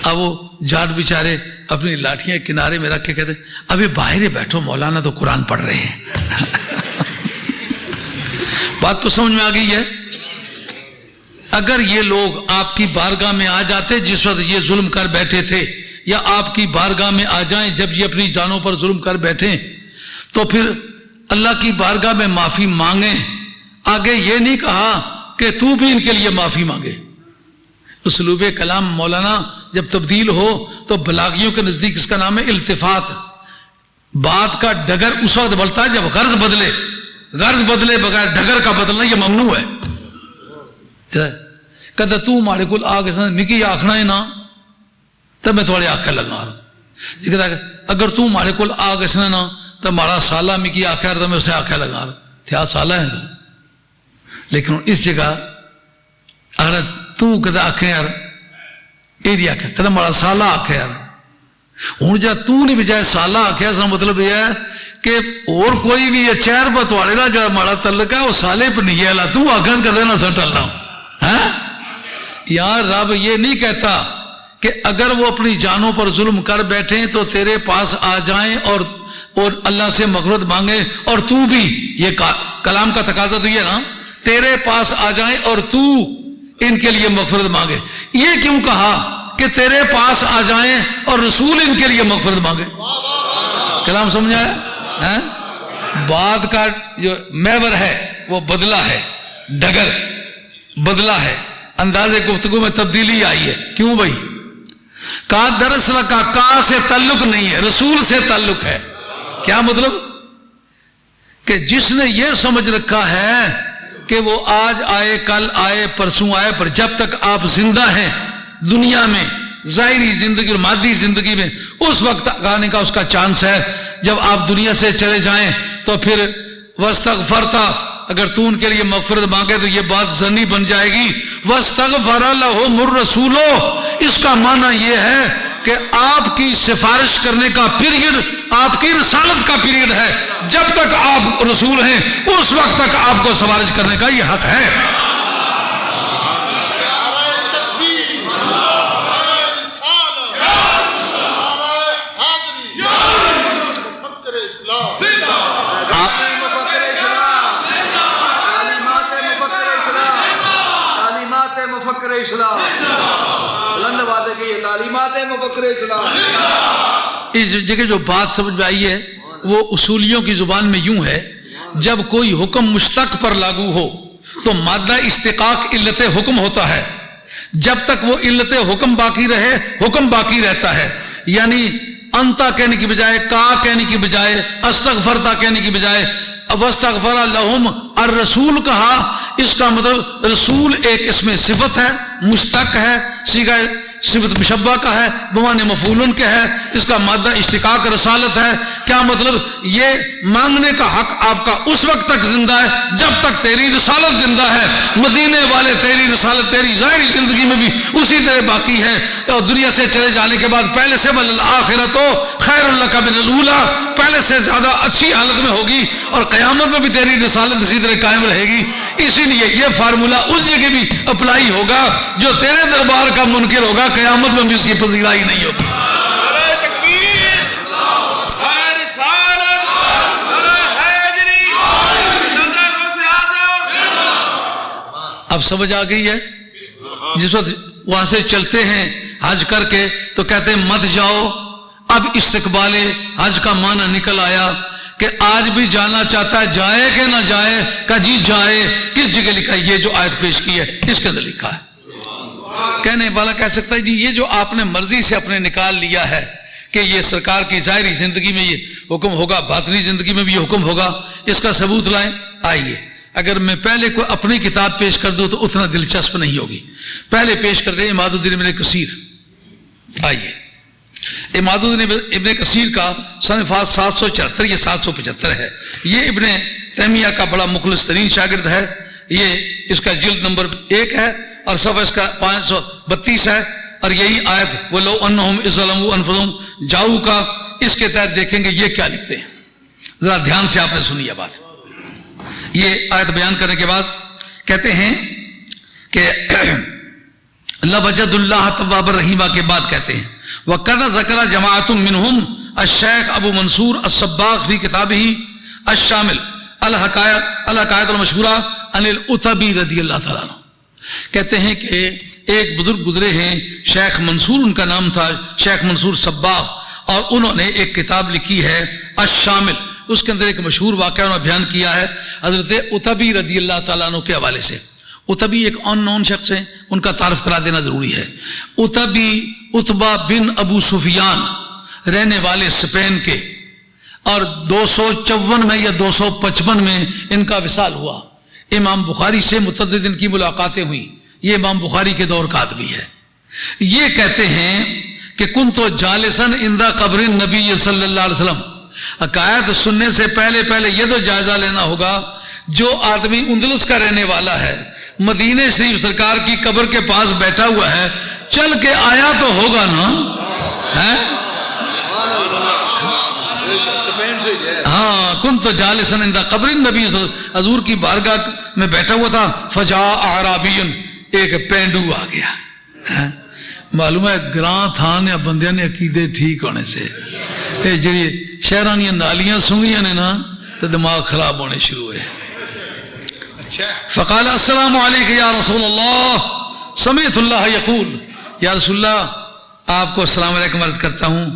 اب وہ جاٹ بیچارے اپنی لاٹھیاں کنارے میں رکھ کے کہتے ابھی باہر بیٹھو مولانا تو قرآن پڑھ رہے ہیں. بات تو سمجھ میں آ گئی ہے. اگر یہ لوگ آپ کی بارگاہ میں آ جاتے جس وقت یہ ظلم کر بیٹھے تھے، یا آپ کی بارگاہ میں آ جائیں جب یہ اپنی جانوں پر ظلم کر بیٹھیں، تو پھر اللہ کی بارگاہ میں معافی مانگیں. آگے یہ نہیں کہا کہ تو بھی ان کے لیے معافی مانگے. اسلوب کلام مولانا جب تبدیل ہو تو بلاغیوں کے نزدیک اس کا نام ہے التفات. بات کا ڈگر اس وقت بڑھتا ہے جب غرض بدلے. غرض بدلے بغیر ڈگر کا بدلنا یہ ممنوع ہے. کہتا تو ماڑے کول آ کے مکی آکھنا ہے نا تو میں تھوڑے آنکھیں لگا رہا. اگر تو ماڑے کول آ گسنا نا تو ماڑا سالہ مکی آخر تو میں اسے آنکھیں لگا رہا تھیا سالہ ہے تو. لیکن اس جگہ اگر تو کہتا آنکھیں یار یہ آخر کہتا ماڑا سالہ آخر یار. ہوں جب تو نہیں بجائے سالہ آخیا اس کا مطلب یہ ہے کہ اور کوئی بھی یہ چہر بتواڑے گا جو ماڑا تعلق ہے وہ سالے پر نہیں ہے تو آخر کہتے نہ سر ٹلنا. یار رب یہ نہیں کہتا کہ اگر وہ اپنی جانوں پر ظلم کر بیٹھیں تو تیرے پاس آ جائیں اور اللہ سے مغفرت مانگیں، اور تو بھی یہ کلام کا تقاضا تو یہ نا تیرے پاس آ جائیں اور تو ان کے لیے مغفرت مانگے. یہ کیوں کہا کہ تیرے پاس آ جائیں اور رسول ان کے لیے مغفرت مانگے؟ کلام سمجھ آیا؟ بات کا جو محور ہے وہ بدلا ہے، ڈگر بدلا ہے، انداز گفتگو میں تبدیلی آئی ہے. کیوں بھائی؟ کہا دراصل کا سے تعلق نہیں ہے، رسول سے تعلق ہے. کیا مطلب؟ کہ جس نے یہ سمجھ رکھا ہے کہ وہ آج آئے کل آئے پرسوں آئے، پر جب تک آپ زندہ ہیں دنیا میں ظاہری زندگی اور مادی زندگی میں اس وقت آنے کا اس کا چانس ہے. جب آپ دنیا سے چلے جائیں تو پھر وَاسْتَغْفَرْتَ، اگر تو ان کے لیے مغفرت مانگے تو یہ بات ظنی بن جائے گی. وَاسْتَغْفَرَ لَهُمُ الرَّسُولُ، اس کا معنی یہ ہے کہ آپ کی سفارش کرنے کا پیریڈ آپ کی رسالت کا پیریڈ ہے. جب تک آپ رسول ہیں اس وقت تک آپ کو سفارش کرنے کا یہ حق ہے. مفکر اسلام بلند بات ہے کہ یہ تعلیمات ہے مفکر اسلام. اس جگہ جو بات سمجھ میں آئی ہے وہ اصولیوں کی زبان میں یوں ہے، جب کوئی حکم مشتق پر لاگو ہو تو مادہ استقاق علت حکم ہوتا ہے، جب تک وہ علت حکم باقی رہے حکم باقی رہتا ہے. یعنی انتا کہنے کی بجائے کا کہنے کی بجائے استغفرتا کہنے کی بجائے واستغفر لہم الرسول کہا. اس کا مطلب رسول ایک اس میں صفت ہے، مشتق ہے، صیغہ صفت مشبہ کا ہے، بمعنی مفعول کے ہے، اس کا مادہ اشتقاق رسالت ہے. کیا مطلب؟ یہ مانگنے کا حق آپ کا اس وقت تک زندہ ہے جب تک تیری رسالت زندہ ہے. مدینے والے تیری رسالت تیری ظاہری زندگی میں بھی اسی طرح باقی ہے، اور دنیا سے چلے جانے کے بعد پہلے سے والآخرۃ خیر لک من الاولی، پہلے سے زیادہ اچھی حالت میں ہوگی، اور قیامت میں بھی تیری رسالت اسی طرح قائم رہے گی. اسی لیے یہ فارمولہ اس جگہ بھی اپلائی ہوگا، جو تیرے دربار کا منکر ہوگا قیامت میں بھی اس کی پذیرائی نہیں ہوگی. اب سمجھ آ گئی ہے؟ جس وقت وہاں سے چلتے ہیں حج کر کے تو کہتے ہیں مت جاؤ. اب استقبال حج کا معنی نکل آیا کہ آج بھی جانا چاہتا ہے، جائے کہ نہ جائے؟ کہ جی جائے. کس جگہ لکھا ہے؟ یہ جو آیت پیش کی ہے اس کے اندر لکھا ہے. کہنے والا کہہ سکتا ہے جی یہ جو آپ نے مرضی سے اپنے نکال لیا ہے کہ یہ سرکار کی ظاہری زندگی میں یہ حکم ہوگا، باطنی زندگی میں بھی یہ حکم ہوگا، اس کا ثبوت لائیں. آئیے، اگر میں پہلے کوئی اپنی کتاب پیش کر دوں تو اتنا دلچسپ نہیں ہوگی. پہلے پیش کرتے ہیں اماد الدین ابن کثیر. آئیے، اماد الدین ابن کثیر کا صنفات 774 یہ 775 ہے. یہ ابن تیمیہ کا بڑا مخلص ترین شاگرد ہے. یہ اس کا جلد نمبر 1 ہے اور صفحہ اس کا 532 ہے، اور یہی آیت وَلَوْ أَنَّهُمْ إِذْ ظَلَمُوا أَنفُسَهُمْ جاؤ کا اس کے تحت دیکھیں گے یہ کیا لکھتے ہیں. ذرا دھیان سے آپ نے سنی یہ بات. یہ آیت بیان کرنے کے بعد کہتے ہیں کہ لَوَجَدُ اللَّهَ تَوَّابًا رَحِيمًا کے بعد کہتے ہیں وَقَدْ ذَكَرَ جَمَاعَةٌ مِّنْهُمْ الشیخ ابو منصور الصباغ فی کتابہ الشامل الحکایت المشہورہ عن العتبی رضی اللہ تعالیٰ عنہ. کہتے ہیں کہ ایک بزرگ گزرے ہیں، شیخ منصور ان کا نام تھا، شیخ منصور صباغ، اور انہوں نے ایک کتاب لکھی ہے الشامل. اس کے اندر ایک مشہور واقعہ انہوں نے بیان کیا ہے حضرت عتبی رضی اللہ تعالیٰ عنہ کے حوالے سے. عتبی ایک ان نون شخص ہیں، ان کا تعارف کرا دینا ضروری ہے. عتبی عتبہ بن ابو سفیان، رہنے والے اسپین کے، اور 254 میں یا 255 میں ان کا وصال ہوا. امام بخاری سے متعدد ان کی ملاقاتیں ہوئیں. یہ امام بخاری کے دور کا آدمی ہے. یہ کہتے ہیں کہ کنت جالسا عند قبر النبی صلی اللہ علیہ وسلم. عقائد سننے سے پہلے یہ تو جائزہ لینا ہوگا، جو آدمی اندلس کا رہنے والا ہے، مدینہ شریف سرکار کی قبر کے پاس بیٹھا ہوا ہے، چل کے آیا تو ہوگا نا؟ ہاں، کنت جالسا عند قبر النبی، حضور کی بارگاہ میں بیٹھا ہوا تھا. فجاء اعرابی، ایک پینڈو آ گیا. معلوم ہے گراں تھان یا بندیاں نے عقیدے ٹھیک ہونے سے جی شہرانیاں نالیاں سنگیاں نے نا تو دماغ خراب ہونے شروع ہوئے. فقال السلام علیکم یا رسول اللہ، سمعت اللہ یقول، یا رسول اللہ آپ کو السلام علیکم عرض کرتا ہوں،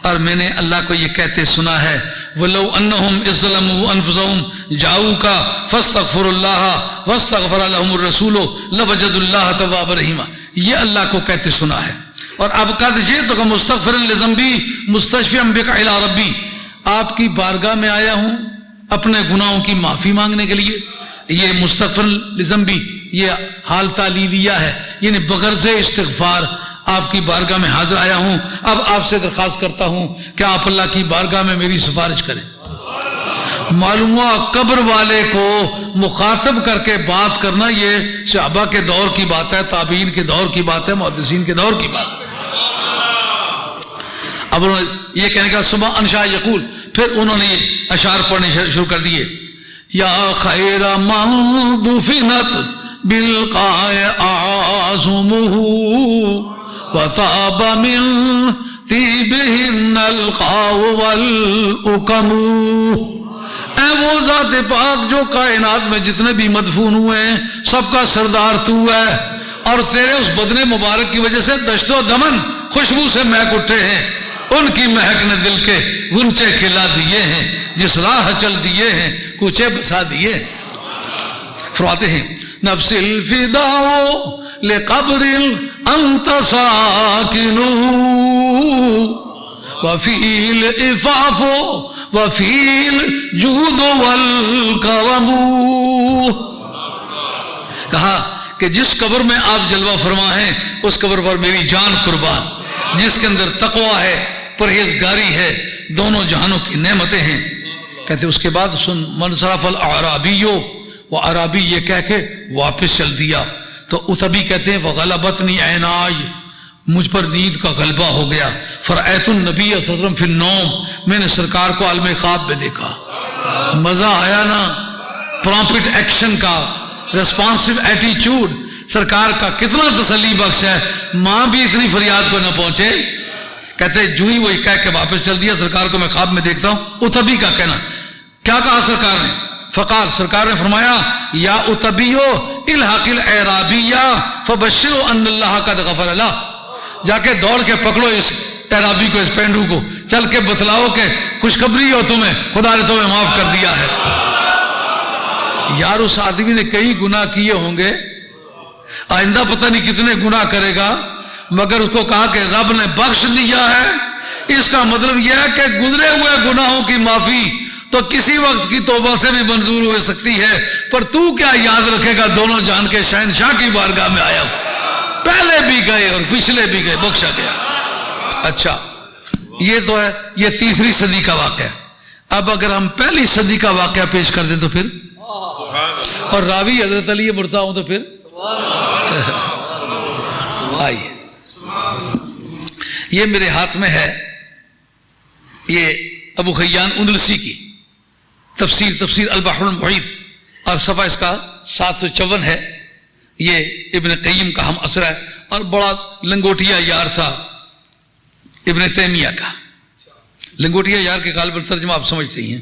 اور میں نے اللہ کو یہ کہتے سنا ہے وَلَوْ أَنَّهُمْ إِذْ ظَلَمُوا أَنفُسَهُمْ جَاءُوكَ فَاسْتَغْفَرُوا اللَّهَ وَاسْتَغْفَرَ لَهُمُ الرَّسُولُ لَوَجَدُوا اللَّهَ تَوَّابًا رَحِيمًا. یہ اللہ کو کہتے سنا ہے. اور اب قد جئتک مستغفرا لذنبی مستشفعا بک الی ربی، آپ کی بارگاہ میں آیا ہوں اپنے گناہوں کی معافی مانگنے کے لیے. یہ مستغفر لذنبی یہ حال تعلیلیہ ہے، یعنی بغرض استغفار آپ کی بارگاہ میں حاضر آیا ہوں. اب آپ سے درخواست کرتا ہوں کہ آپ اللہ کی بارگاہ میں میری سفارش کریں. معلوم ہوا قبر والے کو مخاطب کر کے بات کرنا یہ صحابہ کے دور کی بات ہے، تابعین کے دور کی بات ہے، محدثین کے دور کی بات ہے. اب انہوں نے یہ کہنے کا صبح انشاء یقول، پھر انہوں نے یہ اشعار پڑھنے شروع کر دیے. یا خیر من دفنت بالقاء اعظمه وطاب من طیبہن القاء والأکم. اے وہ ذات پاک جو کائنات میں جتنے بھی مدفون ہوئے ہیں سب کا سردار تو ہے، اور تیرے اس بدن مبارک کی وجہ سے دشت و دمن خوشبو سے مہک اٹھے ہیں. ان کی مہک نے دل کے غنچے کھلا دیے ہیں، جس راہ چل دیے ہیں کوچے بسا دیے۔ فرماتے ہیں نفس الفداء لقبر انت ساکنہ وفی العفاف وفی الجود والکرم۔ کہا کہ جس قبر میں آپ جلوہ فرما ہیں اس قبر پر میری جان قربان، جس کے اندر تقویٰ ہے، پرہیزگاری ہے، دونوں جہانوں کی نعمتیں ہیں۔ کہتے اس کے بعد سن منصرف الاعرابی، وہ عرابی یہ کہہ کے واپس چل دیا۔ تو اتبی کہتے ہیں وغلبتنی عینائی، مجھ پر نیند کا غلبہ ہو گیا۔ فرأیت النبی صلی اللہ علیہ وسلم فی النوم، میں نے سرکار کو عالم خواب میں دیکھا۔ مزہ آیا نا، پرومپٹ ایکشن کا، ریسپانسو ایٹیچیوڈ سرکار کا کتنا تسلی بخش ہے۔ ماں بھی اتنی فریاد کو نہ پہنچے۔ کہتے جو ہی وہی کہہ کے واپس چل دیا، سرکار کو میں خواب میں دیکھتا ہوں۔ اتبی کا کہنا، کیا کہا سرکار نے؟ فقال، سرکار نے فرمایا یا اتبیو الحق الاعرابیہ فبشروا ان اللہ قد غفر لہ، جا کے دوڑ کے پکڑو اس اعرابی کو، اس پینڈو کو، چل کے بتلاؤ کہ خوشخبری ہو تمہیں، خدا نے تمہیں معاف کر دیا ہے۔ یار اس آدمی نے کئی گناہ کیے ہوں گے، آئندہ پتہ نہیں کتنے گناہ کرے گا، مگر اس کو کہا کہ رب نے بخش دیا ہے۔ اس کا مطلب یہ ہے کہ گزرے ہوئے گناہوں کی معافی تو کسی وقت کی توبہ سے بھی منظور ہو سکتی ہے، پر تو کیا یاد رکھے گا، دونوں جہان کے شہنشاہ کی بارگاہ میں آیا ہوں، پہلے بھی گئے اور پچھلے بھی گئے، بخشا گیا۔ اچھا یہ تو ہے، یہ تیسری صدی کا واقعہ۔ اب اگر ہم پہلی صدی کا واقعہ پیش کر دیں تو پھر، اور راوی حضرت علی مرتضیٰ ہوں تو پھر آئیے، یہ میرے ہاتھ میں ہے، یہ ابو خیان اندلسی کی تفسیر البحر المحیط، اور صفحہ اس کا 754 ہے۔ یہ ابن قیم کا ہم اثر ہے، اور بڑا لنگوٹیا یار تھا ابن تیمیہ کا۔ لنگوٹیا یار کے غالباً ترجمہ آپ سمجھتے ہی ہیں،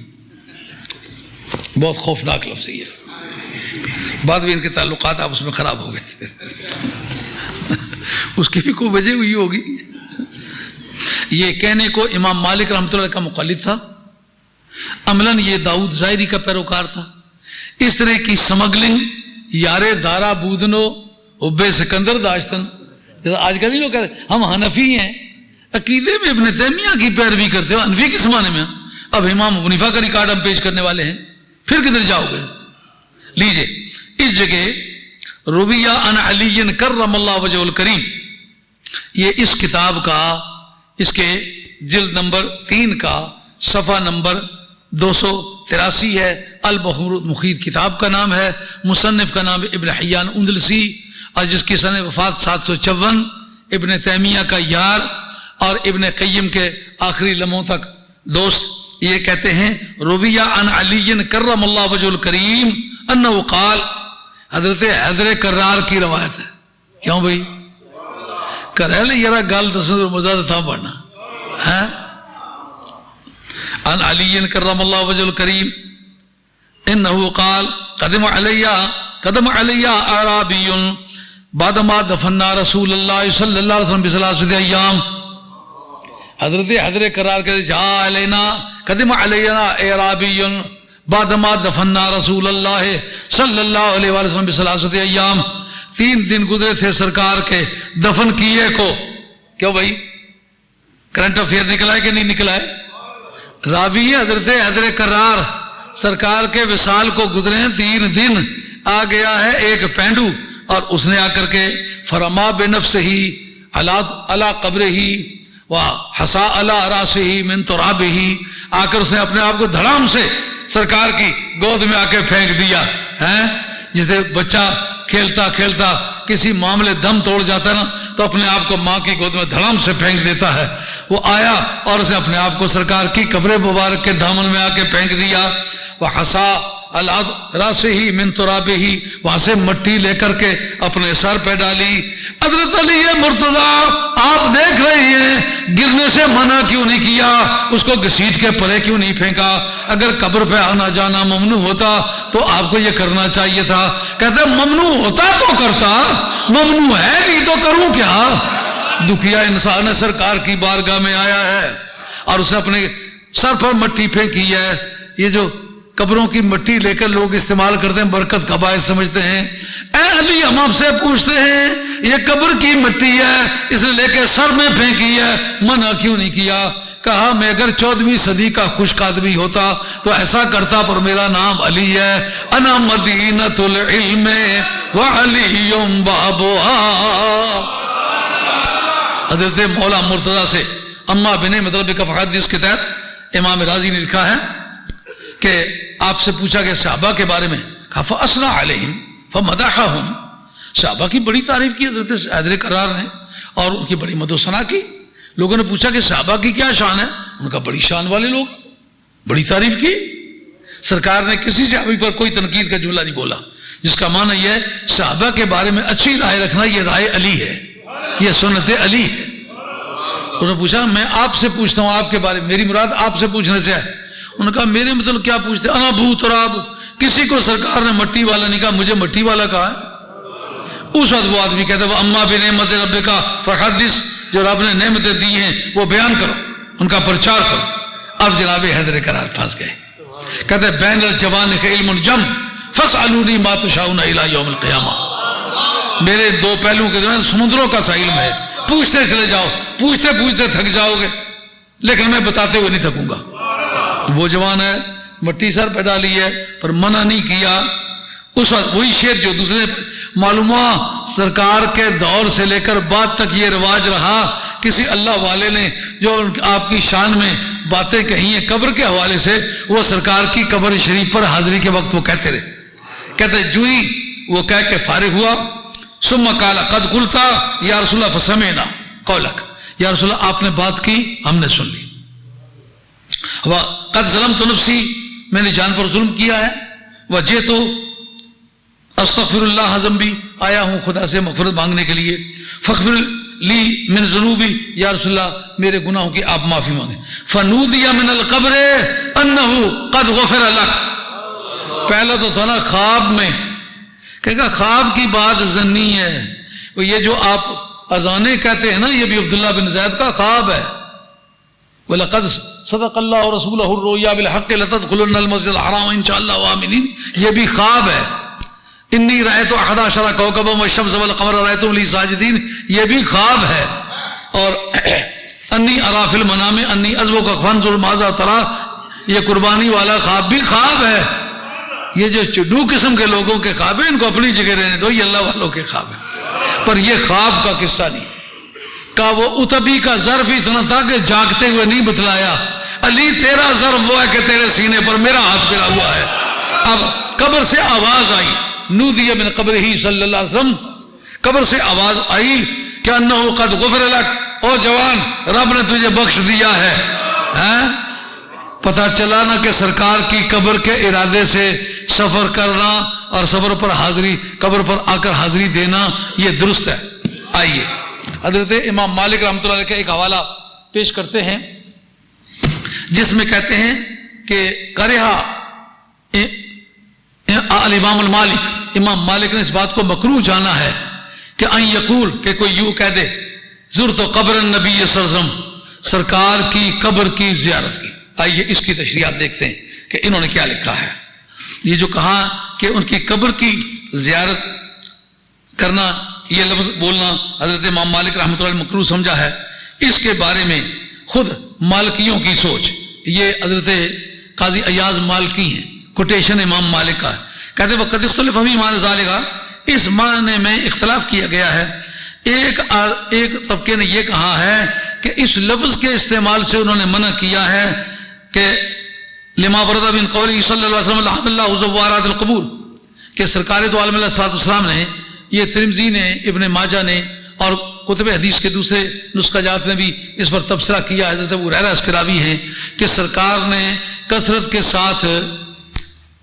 بہت خوفناک لفظ ہے، بعد میں ان کے تعلقات آپ اس میں خراب ہو گئے تھے، اس کی بھی کوئی وجہ ہوئی ہوگی۔ یہ کہنے کو امام مالک رحمۃ اللہ کا مقلد تھا، عملاً یہ داؤد ظاہری کا پیروکار تھا۔ اس طرح کی سمگلنگ یارے دارا بودنو ابے سکندر داشتن، آج کل نہیں لوگ کہتے ہم حنفی ہیں، عقیدے میں ابن تیمیہ کی پیروی کرتے ہو، حنفی کس معنی میں؟ اب امام ابو حنیفہ کا ریکارڈ ہم پیش کرنے والے ہیں، پھر کدھر جاؤ گے؟ لیجئے اس جگہ رویہ عن علی کرم اللہ وجہ الکریم، یہ اس کتاب کا، اس کے جلد نمبر 3 کا صفحہ نمبر 283 ہے۔ البحر المحیط کتاب کا نام ہے، مصنف کا نام ابن حیان اندلسی، اور جس کی سنہ وفات 754، ابن تیمیہ کا یار اور ابن قیم کے آخری لمحوں تک دوست۔ یہ کہتے ہیں رویہ عن علی کرم اللہ وجہ الکریم انہ قال، حضرت حیدر کرار کی روایت ہے۔ کیوں بھائی کرے لے یرا گال دسن مزاد تھا پڑھنا ہے۔ عن علی کرم اللہ وجہ الکریم انہ قال قدم علی اعرابی بعدما دفنا رسول اللہ صلی اللہ علیہ وسلم بثلاثۃ ایام۔ حضرت حیدر کرار کہتے جا علینا قدم علینا اعرابی بعدما دفنا رسول اللہ صلی اللہ علیہ وسلم بثلاثۃ ایام، 3 دن گزرے تھے سرکار کے دفن کیے کو۔ کیوں بھائی کرنٹ افیئر نکلا ہے کہ نہیں نکلا ہے؟ راوی حضرت حیدر کرار سرکار کے وصال کو گزرے ہیں 3 دن، آ گیا ہے ایک پینڈو، اور اس نے آ کر کے فرما بنفسہ علی قبرہ وحصا علی راسہ من ترابہ، آ کر اس نے اپنے آپ کو دھڑام سے سرکار کی گود میں آ کے پھینک دیا ہے۔ جسے بچہ کھیلتا کھیلتا کسی معاملے دم توڑ جاتا ہے نا، تو اپنے آپ کو ماں کی گود میں دھڑام سے پھینک دیتا ہے۔ وہ آیا اور اسے اپنے آپ کو سرکار کی قبر مبارک کے دامن میں آ کے پھینک دیا۔ وحصا علی راسہ من ترابہ، وہاں سے مٹی لے کر کے اپنے سر پہ ڈالی۔ حضرت علی مرتضیٰ آپ دیکھ رہے ہیں گرنے سے منع کیوں نہیں کیا، اس کو گھسیٹ کے پرے کیوں نہیں پھینکا؟ اگر قبر پہ آنا جانا ممنوع ہوتا تو آپ کو یہ کرنا چاہیے تھا۔ کہتے ممنوع ہوتا تو کرتا، ممنوع ہے نہیں تو کروں کیا؟ دکھیا انسان سرکار کی بارگاہ میں آیا ہے اور اس نے اپنے سر پر مٹی پھینکی ہے. یہ جو قبروں کی مٹی لے کر لوگ استعمال کرتے ہیں برکت کا باعث سمجھتے ہیں. اے علی ہم آپ سے پوچھتے ہیں یہ قبر کی مٹی ہے اس نے لے کے سر میں پھینکی ہے منع کیوں نہیں کیا؟ کہا میں اگر 14ویں صدی کا خشک آدمی ہوتا تو ایسا کرتا پر میرا نام علی ہے. انا مدینۃ العلم وعلی بابها. حضرت مولا مرتضی سے اما بن مطلب کا حدیث کے تحت امام رازی نے لکھا ہے کہ آپ سے پوچھا کہ صحابہ کے بارے میں، کہا فَأَثْنَى عَلَيْهِمْ فَمَدَحَهُمْ. صحابہ کی بڑی تعریف کی حضرت حیدر کرار نے اور ان کی بڑی مدح و ثنا کی. لوگوں نے پوچھا کہ صحابہ کی کیا شان ہے؟ ان کا بڑی شان والے لوگ، بڑی تعریف کی. سرکار نے کسی صحابی پر کوئی تنقید کا جملہ نہیں بولا، جس کا معنی یہ ہے صحابہ کے بارے میں اچھی رائے رکھنا یہ رائے علی ہے، یہ سنت علی ہے. انہوں نے پوچھا میں آپ سے پوچھتا ہوں آپ کے بارے میں، میری مراد آپ سے پوچھنے سے ہے. انہوں نے کہا میرے مطلب کیا پوچھتے؟ انا ابو تراب. کسی کو سرکار نے مٹی والا نہیں کہا، مجھے مٹی والا کہا ہے. اس وقت وہ آدمی کہتا ہے وہ اما بنعمت ربک فحدث، جو رب نے نعمتیں دی ہیں وہ بیان کرو، ان کا پرچار کرو. اب جناب حیدر کرار پھنس گئے. کہتے ہیں بین الجوان کا علم الجم فاسالونی ما تشاؤون الی یوم القیامہ. میرے دو پہلوؤں کے درمیان سمندروں کا سا علم ہے، پوچھتے چلے جاؤ، پوچھتے پوچھتے تھک جاؤ گے لیکن میں بتاتے ہوئے نہیں تھکوں گا. وہ جوان ہے مٹی سر پہ ڈالی ہے پر منع نہیں کیا. اس وقت وہی شعر جو دوسرے معلوم ہوا سرکار کے دور سے لے کر بعد تک یہ رواج رہا، کسی اللہ والے نے جو آپ کی شان میں باتیں کہی ہیں قبر کے حوالے سے وہ سرکار کی قبر شریف پر حاضری کے وقت وہ کہتے رہے. کہتے جوئی وہ کہہ کے فارغ ہوا ثم قال قد قلت یا رسول اللہ فسمعنا قولک. یا رسول اللہ آپ نے بات کی ہم نے سن لی. قد ظلمت نفسی میں نے جان پر ظلم کیا ہے. وجئت استغفر اللہ ذنبی آیا ہوں خدا سے مغفرت مانگنے کے لیے. فاغفر لی من ذنوبی یا رسول اللہ میرے گناہوں کی آپ معافی مانگیں. فنودی من القبر انہ قد غفر لک. پہلا تو تھا نا خواب میں، کہا خواب کی بات ظنی ہے. یہ جو آپ اذانیں کہتے ہیں نا یہ بھی عبداللہ بن زید کا خواب ہے. وَلَقَدْ صَدَقَ اللَّهُ رَسُولَهُ الرُّؤْيَا بِالْحَقِّ لَتَدْخُلُنَّ الْمَسْجِدَ الْحَرَامَ إِنْ شَاءَ اللَّهُ آمِنِينَ. یہ بھی خواب ہے. إِنِّي رَأَيْتُ أَحَدَ عَشَرَ كَوْكَبًا وَالشَّمْسَ وَالْقَمَرَ رَأَيْتُهُمْ لِي سَاجِدِينَ. یہ بھی خواب ہے. اور أَنِّي أَرَى فِي الْمَنَامِ أَنِّي أَذْبُحُكَ فَانظُرْ ماذا تَرَىٰ. یہ قربانی والا خواب بھی خواب ہے. یہ جو چڈو قسم کے لوگوں کے خواب ہیں ان کو اپنی جگہ رہنے دو، یہ اللہ والوں کے خواب ہیں. پر یہ خواب کا قصہ نہیں. کا وہ اتبی کا ظرف اتنا تھا کہ جاگتے ہوئے نہیں بتلایا. علی تیرا ظرف وہ ہے کہ تیرے سینے پر میرا ہاتھ پھرا ہوا ہے. اب قبر سے آواز آئی نودی من قبر ہی صلی اللہ علیہ وسلم. قبر سے آواز آئی کہ انہ قد غفر لک. او جوان رب نے تجھے بخش دیا ہے. پتہ چلا نا کہ سرکار کی قبر کے ارادے سے سفر کرنا اور سفر پر حاضری قبر پر آ کر حاضری دینا یہ درست ہے. آئیے حضرت امام مالک رحمۃ اللہ علیہ کا ایک حوالہ پیش کرتے ہیں جس میں کہتے ہیں کہ کرہا الامام المالک، امام مالک نے اس بات کو مکروہ جانا ہے کہ ان یقول کہ کوئی یوں کہہ دے زرت قبر النبی صلی اللہ علیہ وسلم، سرکار کی قبر کی زیارت کی. آئیے اس کی تشریحات دیکھتے ہیں کہ انہوں نے کیا لکھا ہے. یہ جو کہا کہ ان کی قبر کی زیارت کرنا یہ لفظ بولنا حضرت امام مالک رحمۃ اللہ مکروہ سمجھا ہے. اس کے بارے میں خود مالکیوں کی سوچ، یہ حضرت قاضی ایاز مالکی ہیں، کوٹیشن امام مالک کا ہے. کہتے ہیں وقت اختلف فی معنی ذالک، اس معنی میں اختلاف کیا گیا ہے. ایک طبقے نے یہ کہا ہے کہ اس لفظ کے استعمال سے انہوں نے منع کیا ہے کہ لما ورد من قولی صلی اللہ علیہ وسلم لعن اللہ زوارات القبور، کہ سرکار دو عالم علیہ السلام نے، یہ ترمذی نے، ابن ماجہ نے اور کتب حدیث کے دوسرے نسخہ جات نے بھی اس پر تبصرہ کیا. حضرت ابو ہریرہ اس کے راوی ہیں کہ سرکار نے کثرت کے ساتھ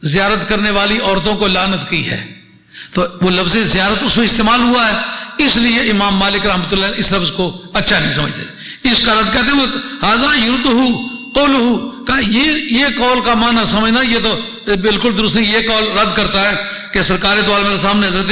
زیارت کرنے والی عورتوں کو لعنت کی ہے. تو وہ لفظ زیارت اس میں استعمال ہوا ہے، اس لیے امام مالک رحمۃ اللہ اس لفظ کو اچھا نہیں سمجھتے. اس کا رد کہتے ہیں ھذا یرتہ قولہ، کہ یہ قول کا معنی سمجھنا یہ تو بالکل درست نہیں. یہ قول رد کرتا ہے کہ سرکار دو عالم السلام نے حضرت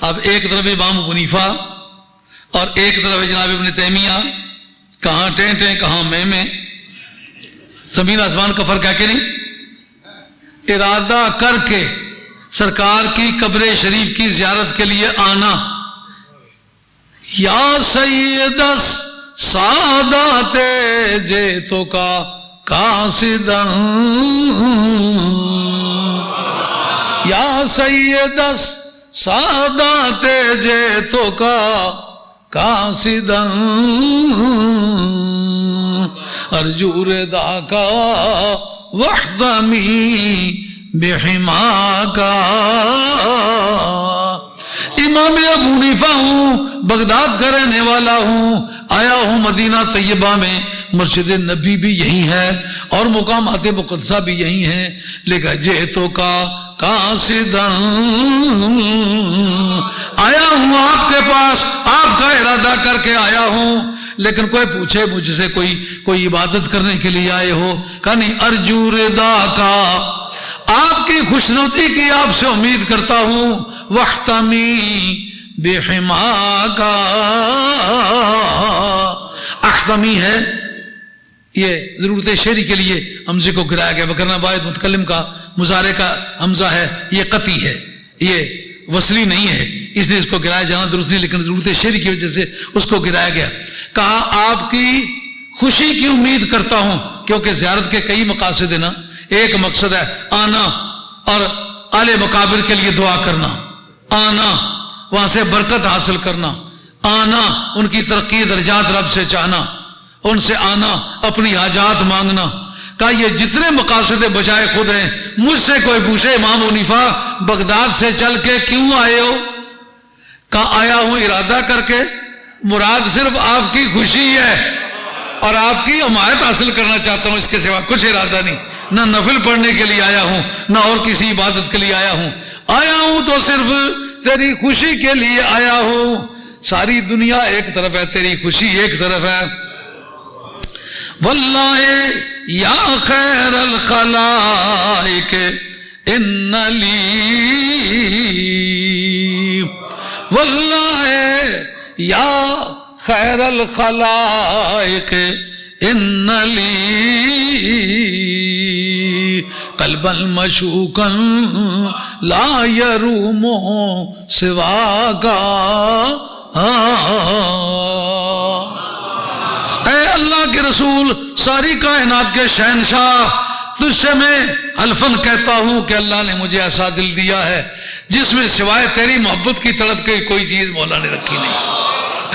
اب ایک طرف امام ابو حنیفہ اور ایک طرف جناب ابن تیمیہ، کہاں ٹیں ٹیں کہاں میں، زمین آسمان کا فرق ہے کہ نہیں؟ ارادہ کر کے سرکار کی قبر شریف کی زیارت کے لیے آنا، یا سید سادات جیتو کا قاصدن، یا سید سادات جیتو کا قاصدن، ارجو رضا کا وحدمی بحما کا۔ امام ابو حنیفہ ہوں، بغداد کا رہنے والا ہوں، آیا ہوں مدینہ طیبہ میں، مسجد نبی بھی یہی ہے اور مقامات مقدسہ بھی یہی ہیں، لیکن جیتو کا قاصدن، آیا ہوں آپ کے پاس، آپ کا ارادہ کر کے آیا ہوں، لیکن کوئی پوچھے مجھ سے کوئی عبادت کرنے کے لیے آئے ہو، کہا نہیں، ارجو رضا کا، آپ کی خوشنودی کی آپ سے امید کرتا ہوں، واحتمی بحما کا، احتمی ہے یہ ضرورت شعری کے لیے حمزے کو گرایا گیا، وکرنا باید متکلم کا مضارع کا حمزہ ہے، یہ قطعی ہے، یہ وصلی نہیں ہے، اس لیے اس کو گرایا جانا درست نہیں، لیکن ضرورت شعری کی وجہ سے اس کو گرایا گیا۔ کہا آپ کی خوشی کی امید کرتا ہوں، کیونکہ زیارت کے کئی مقاصد ہیں نا، ایک مقصد ہے آنا اور اعلی مقابر کے لیے دعا کرنا، آنا وہاں سے برکت حاصل کرنا، آنا ان کی ترقی درجات رب سے چاہنا، ان سے آنا اپنی حاجات مانگنا۔ کہا یہ جتنے مقاصد بجائے خود ہیں، مجھ سے کوئی پوچھے امام حنیفہ بغداد سے چل کے کیوں آئے ہو؟ کہا آیا ہوں ارادہ کر کے، مراد صرف آپ کی خوشی ہے اور آپ کی حمایت حاصل کرنا چاہتا ہوں، اس کے سوا کچھ ارادہ نہیں، نہ نفل پڑھنے کے لیے آیا ہوں نہ اور کسی عبادت کے لیے آیا ہوں، آیا ہوں تو صرف تیری خوشی کے لیے آیا ہوں، ساری دنیا ایک طرف ہے، تیری خوشی ایک طرف ہے۔ واللہ یا خیر الخلائق ان لی، واللہ یا خیر الخلائق ان لی قلبا مشوقا لا یروم سواک، اے اللہ کے رسول، ساری کائنات کے شہنشاہ، تجھ سے میں الفن کہتا ہوں کہ اللہ نے مجھے ایسا دل دیا ہے جس میں سوائے تیری محبت کی طلب کے کوئی چیز مولا نے رکھی نہیں۔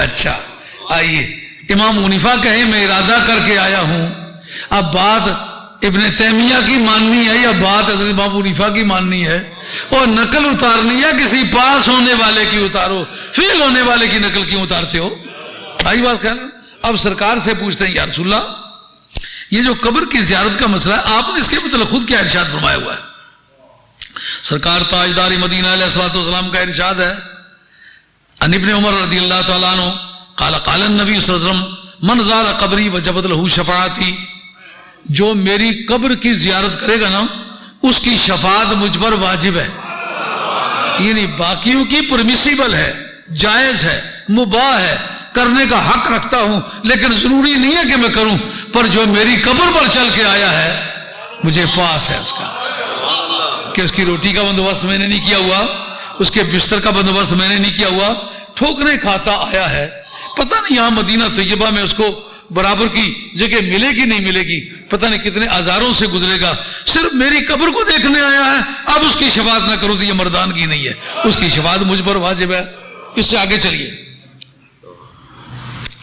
اچھا آئیے، امام حنیفہ کہیں میں ارادہ کر کے آیا ہوں، اب بات ابن تیمیہ کی ماننی ہے یا بات حضرت امام حنیفہ کی ماننی ہے؟ اور نقل اتارنی ہے کسی پاس ہونے والے کی اتارو، فیل ہونے والے کی نقل کیوں اتارتے ہو؟ آئی بات خیال؟ اب سرکار سے پوچھتے ہیں یا رسول اللہ، یہ جو قبر کی زیارت کا مسئلہ ہے، آپ نے اس کے متعلق خود کیا ارشاد فرمایا ہوا ہے؟ سرکار تاجدار مدینہ علیہ الصلوۃ والسلام کا ارشاد ہے، ان ابن عمر رضی اللہ تعالیٰ عنہ قال قال النبی صلی اللہ علیہ وسلم من زار قبری وجبت لہ شفاعتی، جو میری قبر کی زیارت کرے گا نا اس کی شفاعت مجھ پر واجب ہے، یعنی باقیوں کی پرمیسیبل ہے، جائز ہے، مباح ہے، کرنے کا حق رکھتا ہوں، لیکن ضروری نہیں ہے کہ میں کروں، پر جو میری قبر پر چل کے آیا ہے مجھے پاس ہے اس کا، کہ اس کی روٹی کا بندوبست میں نے نہیں کیا ہوا، اس کے بستر کا بندوبست میں نے نہیں کیا ہوا، ٹھوکریں کھاتا آیا ہے، پتہ نہیں یہاں مدینہ طیبہ میں اس کو برابر کی جگہ ملے گی نہیں ملے گی، پتہ نہیں کتنے ہزاروں سے گزرے گا، صرف میری قبر کو دیکھنے آیا ہے، اب اس کی شفاعت نہ کروں تو یہ مردانگی نہیں ہے، اس کی شفاعت مجھ پر واجب ہے۔ اس سے آگے چلیے،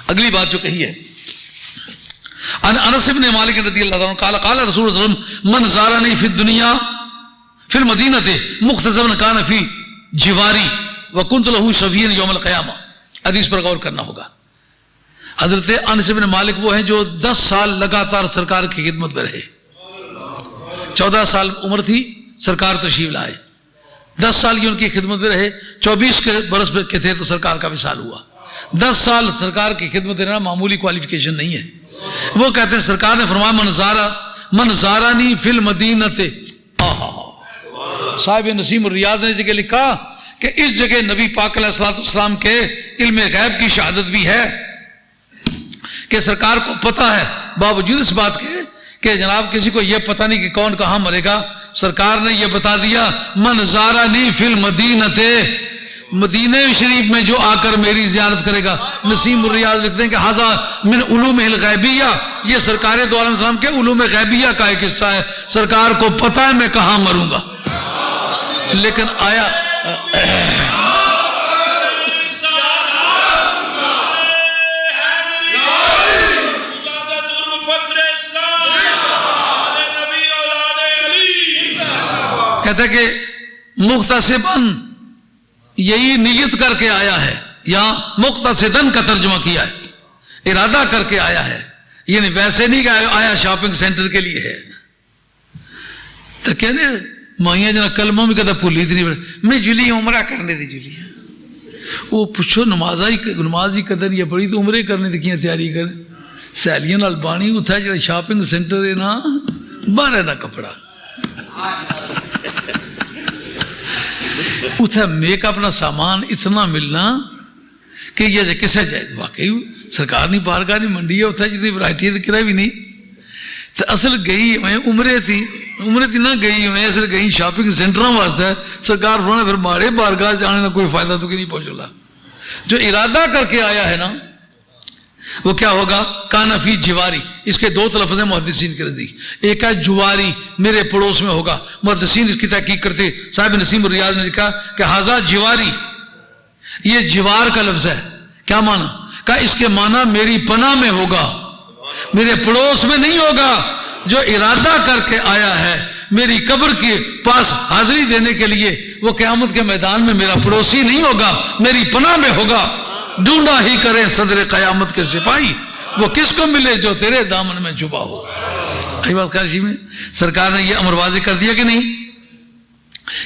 اگلی بات جو کہی ہے، انس بن مالک رضی اللہ عنہ قال قال رسول اللہ صلی اللہ علیہ وسلم من زارنی فی الدنیا فی المدینہ مختصرا کان فی جواری وکنت لہ شفیعا یوم القیامہ، حدیث پر غور کرنا ہوگا۔ حضرت انس بن مالک وہ ہیں جو 10 سال لگاتار سرکار کی خدمت میں رہے، 14 سال عمر تھی سرکار تشریف لائے، 10 سال کی ان کی خدمت میں رہے، 24 کے برس کے تھے تو سرکار کا وصال ہوا۔ 10 سال سرکار کی خدمت میں رہنا معمولی کوالیفیکیشن نہیں ہے۔ وہ کہتے ہیں سرکار نے فرمایا من زارانی فی المدینہ، صاحب نسیم الریاض نے جگہ لکھا کہ اس جگہ نبی پاک علیہ الصلوۃ والسلام کے علم غیب کی شہادت بھی ہے کہ سرکار کو پتہ ہے، باوجود اس بات کے کہ جناب کسی کو یہ پتہ نہیں کہ کون کہاں مرے گا، سرکار نے یہ بتا دیا من زارنی فی المدینہ، مدینہ شریف میں جو آ کر میری زیارت کرے گا۔ نسیم الریاض لکھتے ہیں کہ ھذا من علوم الغیبیہ، یہ سرکار دو عالم السلام کے علوم غیبیہ کا ایک حصہ ہے، سرکار کو پتہ ہے میں کہاں مروں گا۔ لیکن آیا کہتا ہے کہ مختصباً یہی نیت کر کے آیا ہے، یا مختصداً کا ترجمہ کیا ہے، ارادہ کر کے آیا ہے، یعنی ویسے نہیں کہ آیا شاپنگ سینٹر کے لیے ہے۔ تو کہنے مائیاں جنا کلموں میں کہتا پولی تھی نہیں، میں جلی عمرہ کرنے دی جلی ہے، وہ پوچھو نماز ہی قدر یہ پڑی تو عمرے کرنے دی کیا تیاری کریں، سہیلیاں نال بانی اتھا جڑا شاپنگ سینٹر ہے نا باہر ہے نا کپڑا، اتھا میک اپنا سامان اتنا ملنا کہ یہ کسے جائے، واقعی سرکار نہیں بارگاہ نہیں منڈی ہے اتھا جتنی ورائٹی ہے کرا بھی نہیں، تو اصل گئی میں عمرے تھی نہ گئی میں اصل گئی شاپنگ سینٹراں واسطے ہے، سرکار فرمایا پھر مارے بارگاہ جانے کا کوئی فائدہ تو کہ نہیں پہنچلا۔ جو ارادہ کر کے آیا ہے نا وہ کیا ہوگا، کانا فی جواری، اس کے دو لفظ ہیں محدثین کے نزدیک، ایک ہے جواری میرے پڑوس میں ہوگا، محدثین اس کی تحقیق کرتے، صاحب نسیم الریاض نے لکھا کہ ھذا جواری، یہ جوار کا لفظ ہے، کیا معنی، کہ اس کے معنی میری پناہ میں ہوگا، میرے پڑوس میں نہیں ہوگا۔ جو ارادہ کر کے آیا ہے میری قبر کے پاس حاضری دینے کے لیے، وہ قیامت کے میدان میں میرا پڑوسی نہیں ہوگا، میری پناہ میں ہوگا۔ ڈھونڈا ہی کرے صدر قیامت کے سپاہی، وہ کس کو ملے جو تیرے دامن میں چھپا ہو۔ آئی بات خیال میں سرکار نے یہ امر واضح کر دیا کہ نہیں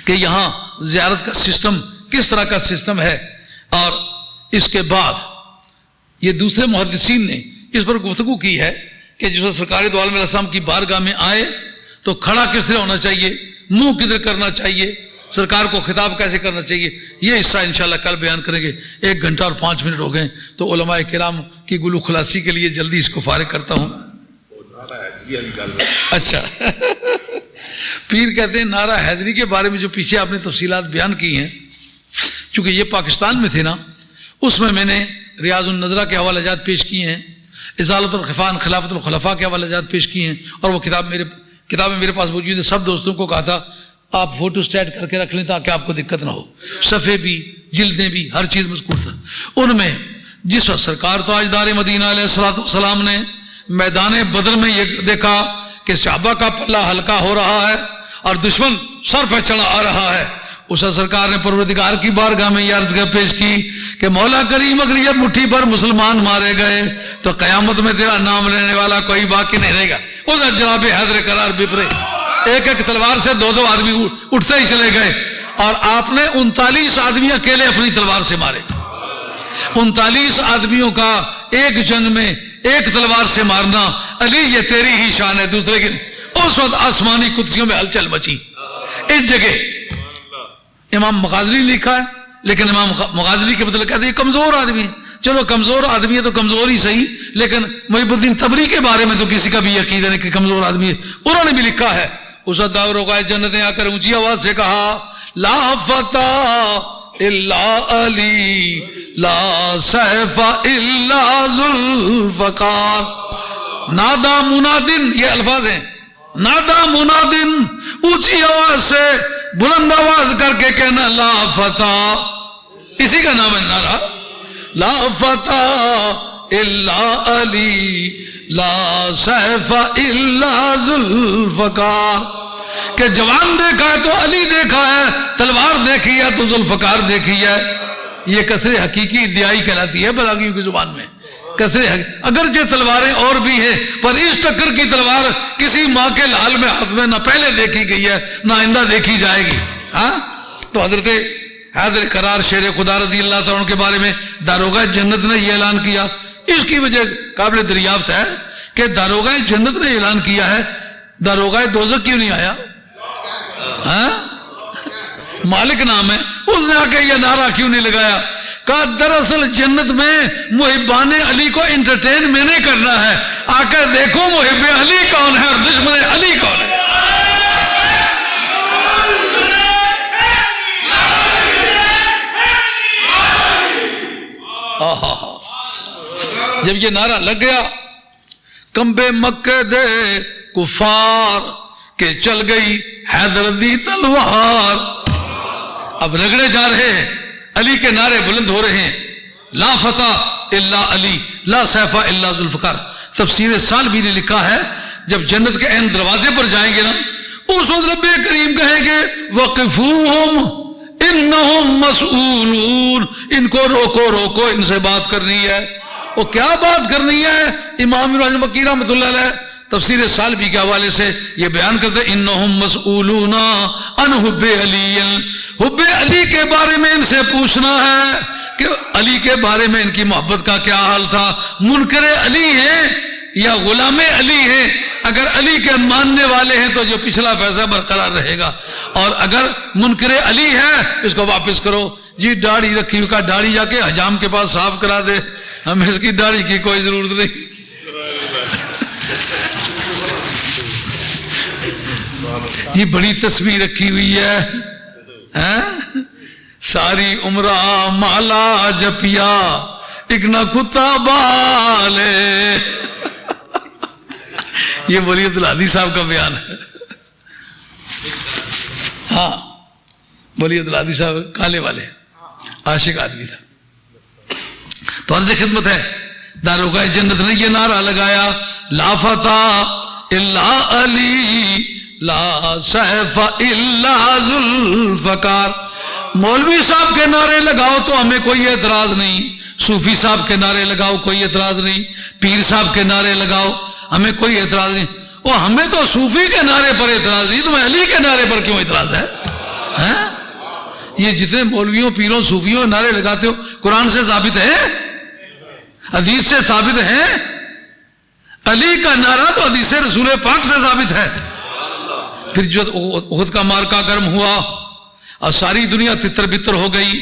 کہ یہاں زیارت کا سسٹم کس طرح کا سسٹم ہے، اور اس کے بعد یہ دوسرے محدثین نے اس پر گفتگو کی ہے کہ جس سرکار دو عالم علیہ السلام کی بارگاہ میں آئے تو کھڑا کس طرح ہونا چاہیے، منہ کدھر کرنا چاہیے، سرکار کو خطاب کیسے کرنا چاہیے، یہ حصہ انشاءاللہ کل بیان کریں گے۔ 1 گھنٹہ اور 5 منٹ ہو گئے تو علماء کرام کی گلو خلاصی کے لیے جلدی اس کو فارغ کرتا ہوں۔ اچھا پیر کہتے ہیں نعرہ حیدری کے بارے میں جو پیچھے آپ نے تفصیلات بیان کی ہیں، چونکہ یہ پاکستان میں تھے نا، اس میں میں نے ریاض النظرہ کے حوالہ جات پیش کیے ہیں، ازالۃ الخفان خلافت الخلفاء کے حوالہ جات پیش کیے ہیں، اور وہ کتابیں میرے پاس موجود ہیں۔ سب دوستوں کو کہا تھا آپ فوٹو اسٹیٹ کر کے رکھ لیں تاکہ آپ کو دقت نہ ہو، صفحے بھی جلدیں بھی ہر چیز مذکور تھا۔ ان میں جس وقت سرکار تاجدار مدینہ علیہ الصلوۃ والسلام نے میدان بدر میں یہ دیکھا کہ صحابہ کا پلہ ہلکا ہو رہا ہے اور دشمن سر پہ چڑھا آ رہا ہے، اس وقت سرکار نے پروردگار کی بارگاہ میں یہ عرض پیش کی کہ مولا کریم اگر یہ مٹھی پر مسلمان مارے گئے تو قیامت میں تیرا نام لینے والا کوئی باقی نہیں رہے گا۔ ادھر جناب حیدر قرار بپرے، ایک ایک تلوار سے 2 آدمی اٹھتے ہی چلے گئے، اور آپ نے 39 آدمی اکیلے اپنی تلوار سے مارے۔ 39 آدمیوں کا ایک جنگ میں ایک تلوار سے مارنا، علی یہ تیری ہی شان ہے، دوسرے کی نہیں۔ اس وقت آسمانی قدسیوں میں ہلچل مچی۔ اس جگہ امام مغازلی لکھا ہے، لیکن امام مغازلی کے مطلب کہتے ہیں یہ کمزور آدمی ہے، چلو کمزور آدمی ہے تو کمزور ہی صحیح، لیکن محب الدین تبری کے بارے میں تو کسی کا بھی عقیدہ نہیں کہ کمزور آدمی ہے۔ انہوں نے بھی لکھا ہے، اس داغ جنت نے آ کر اونچی آواز سے کہا لا فتح الا علی لا سیف الا ذوالفقار، نادا منادن، یہ الفاظ ہیں، نادا منادن، اونچی آواز سے بلند آواز کر کے کہنا لا فتح، اسی کا نام ہے نعرہ، لا فتح الا علی لا سیف الا ذوالفقار، کہ جوان دیکھا ہے تو علی دیکھا ہے، تلوار دیکھی ہے تو ذوالفقار دیکھی ہے۔ یہ کسر حقیقی ادعائی کہلاتی ہے بلاغیوں کی زبان میں، کسر اگرچہ تلواریں اور بھی ہیں پر اس ٹکر کی تلوار کسی ماں کے لال میں ہاتھ میں نہ پہلے دیکھی گئی ہے نہ آئندہ دیکھی جائے گی۔ ہاں تو حضرت حیدر قرار شیر خدا رضی اللہ تعالیٰ عنہ کے بارے میں داروغہ جنت نے یہ اعلان کیا، اس کی وجہ قابل دریافت ہے کہ داروغہ جنت نے اعلان کیا ہے، داروغہ دوزخ کیوں نہیں آیا؟ ہاں مالک نام ہے، اس نے آ کے یہ نعرہ کیوں نہیں لگایا؟ کہا دراصل جنت میں محبان علی کو انٹرٹین میں نے کرنا ہے، آ کر دیکھو محب علی کون ہے اور دشمن علی کون ہے۔ جب یہ نعرہ لگ گیا کمبے مکے دے کفار کہ چل گئی حیدر دی تلوار، اب رگڑے جا رہے ہیں، علی کے نعرے بلند ہو رہے ہیں، لا فتح الا علی لا سیف الا ذوالفقار۔ تفسیر سالبی نے لکھا ہے جب جنت کے عین دروازے پر جائیں گے نا، اس وقت رب کریم کہیں گے وقفوہم انہم مسئولون، ان کو روکو روکو، ان سے بات کرنی ہے۔ وہ کیا بات کرنی ہے؟ امام ابن مکی رحمۃ اللہ علیہ تفسیر سالبی کے حوالے سے یہ بیان کرتے ہیں انہم مسئولون عن حب علی، حب علی کے بارے میں ان سے پوچھنا ہے کہ علی کے بارے میں ان کی محبت کا کیا حال تھا، منکر علی ہیں یا غلام علی ہیں؟ اگر علی کے ماننے والے ہیں تو جو پچھلا فیصلہ برقرار رہے گا، اور اگر منکر علی ہے اس کو واپس کرو۔ جی داڑھی رکھی ہوئی کا داڑھی جا کے حجام کے پاس صاف کرا دے، ہمیں اس کی داڑھی کی کوئی ضرورت نہیں۔ یہ بڑی تسبیح رکھی ہوئی ہے، ساری عمرہ مالا جپیا ایک نہ کتا بالے، یہ ولی عبدالہادی صاحب کا بیان ہے۔ ہاں ولی عبدالہادی صاحب کالے والے عاشق آدمی تھا۔ تو عرض خدمت ہے داروغہ جنت نے یہ نعرہ لگایا لا فتح الا علی لا سیف الا ذوالفقار۔ مولوی صاحب کے نعرے لگاؤ تو ہمیں کوئی اعتراض نہیں، صوفی صاحب کے نعرے لگاؤ کوئی اعتراض نہیں، پیر صاحب کے نعرے لگاؤ ہمیں کوئی اعتراض نہیں، اور ہمیں تو صوفی کے نعرے پر اعتراض نہیں، تمہیں علی کے نعرے پر کیوں اعتراض ہے؟ یہ جتنے مولویوں پیروں صوفیوں نعرے لگاتے ہو قرآن سے ثابت ہے، حدیث سے ثابت ہے؟ علی کا نعرہ تو حدیث رسول پاک سے ثابت ہے۔ پھر جو احد کا مارکہ گرم ہوا اور ساری دنیا تتر بتر ہو گئی،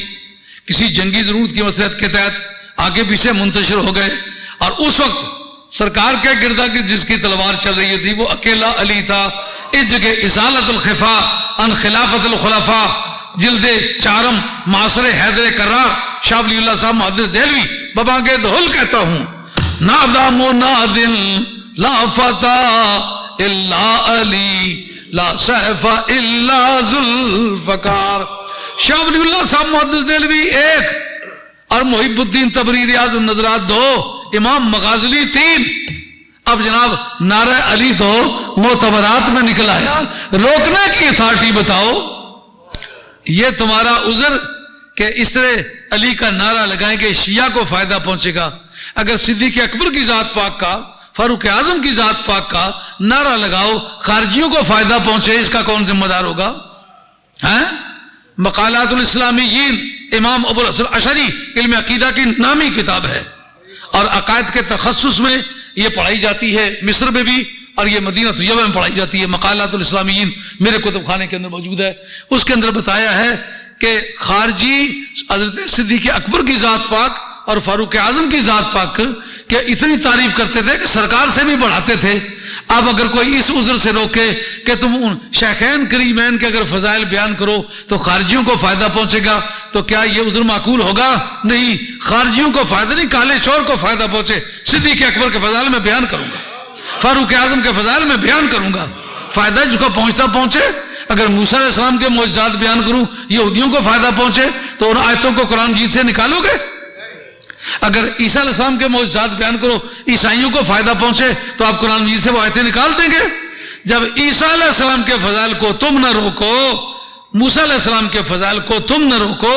کسی جنگی ضرورت کی مصلحت کے تحت آگے پیچھے منتشر ہو گئے، اور اس وقت سرکار کے گردا کی جس کی تلوار چل رہی تھی وہ اکیلا علی تھا۔ اس جگہ ازالت الخفا عن خلافت الخلفاء جلد چارم معاصر حیدر کرار شاہ ولی اللہ صاحب محدث دہلوی بابا کے دہل کہتا ہوں نادا مناد لا فتح الا علی لا سیف الا ذوالفقار۔ شاہ ولی اللہ صاحب محدث دہلوی ایک، اور محب الدین تبری ریاض النظرات دو، امام مغازلی تین۔ اب جناب نعرہ علی تو معتبرات میں نکل آیا، روکنے کی اتھارٹی بتاؤ۔ یہ تمہارا عذر کہ اس طرح علی کا نعرہ لگائیں گے شیعہ کو فائدہ پہنچے گا، اگر صدیق اکبر کی ذات پاک کا، فاروق اعظم کی ذات پاک کا نعرہ لگاؤ خارجیوں کو فائدہ پہنچے، اس کا کون ذمہ دار ہوگا؟ مقالات الاسلامیین امام ابو الحسن اشعری علم عقیدہ کی نامی کتاب ہے، اور عقائد کے تخصص میں یہ پڑھائی جاتی ہے مصر میں بھی، اور یہ مدینہ طیبہ میں پڑھائی جاتی ہے۔ مقالات الاسلامیین میرے کتب خانے کے اندر موجود ہے، اس کے اندر بتایا ہے کہ خارجی حضرت صدیق اکبر کی ذات پاک اور فاروق اعظم کی ذات پاک کہ اتنی تعریف کرتے تھے کہ سرکار سے بھی بڑھاتے تھے۔ اب اگر کوئی اس عذر سے روکے کہ تم ان شیخین کریمین کے اگر فضائل بیان کرو تو خارجیوں کو فائدہ پہنچے گا، تو کیا یہ عذر معقول ہوگا؟ نہیں، خارجیوں کو فائدہ نہیں، کالے چور کو فائدہ پہنچے۔ صدیق اکبر کے فضائل میں بیان کروں گا، فاروق اعظم کے فضائل میں بیان کروں گا، فائدہ جس کو پہنچتا پہنچے۔ اگر موسیٰ علیہ السلام کے معجزات بیان کروں یہودیوں کو فائدہ پہنچے تو ان آیتوں کو قرآن مجید سے نکالو گے؟ اگر عیسیٰ علیہ السلام کے معجزات بیان کرو عیسائیوں کو فائدہ پہنچے تو آپ قرآن مجید سے وہ آیتیں نکال دیں گے؟ جب عیسیٰ علیہ السلام کے فضائل کو تم نہ روکو، موسیٰ علیہ السلام کے فضائل کو تم نہ روکو،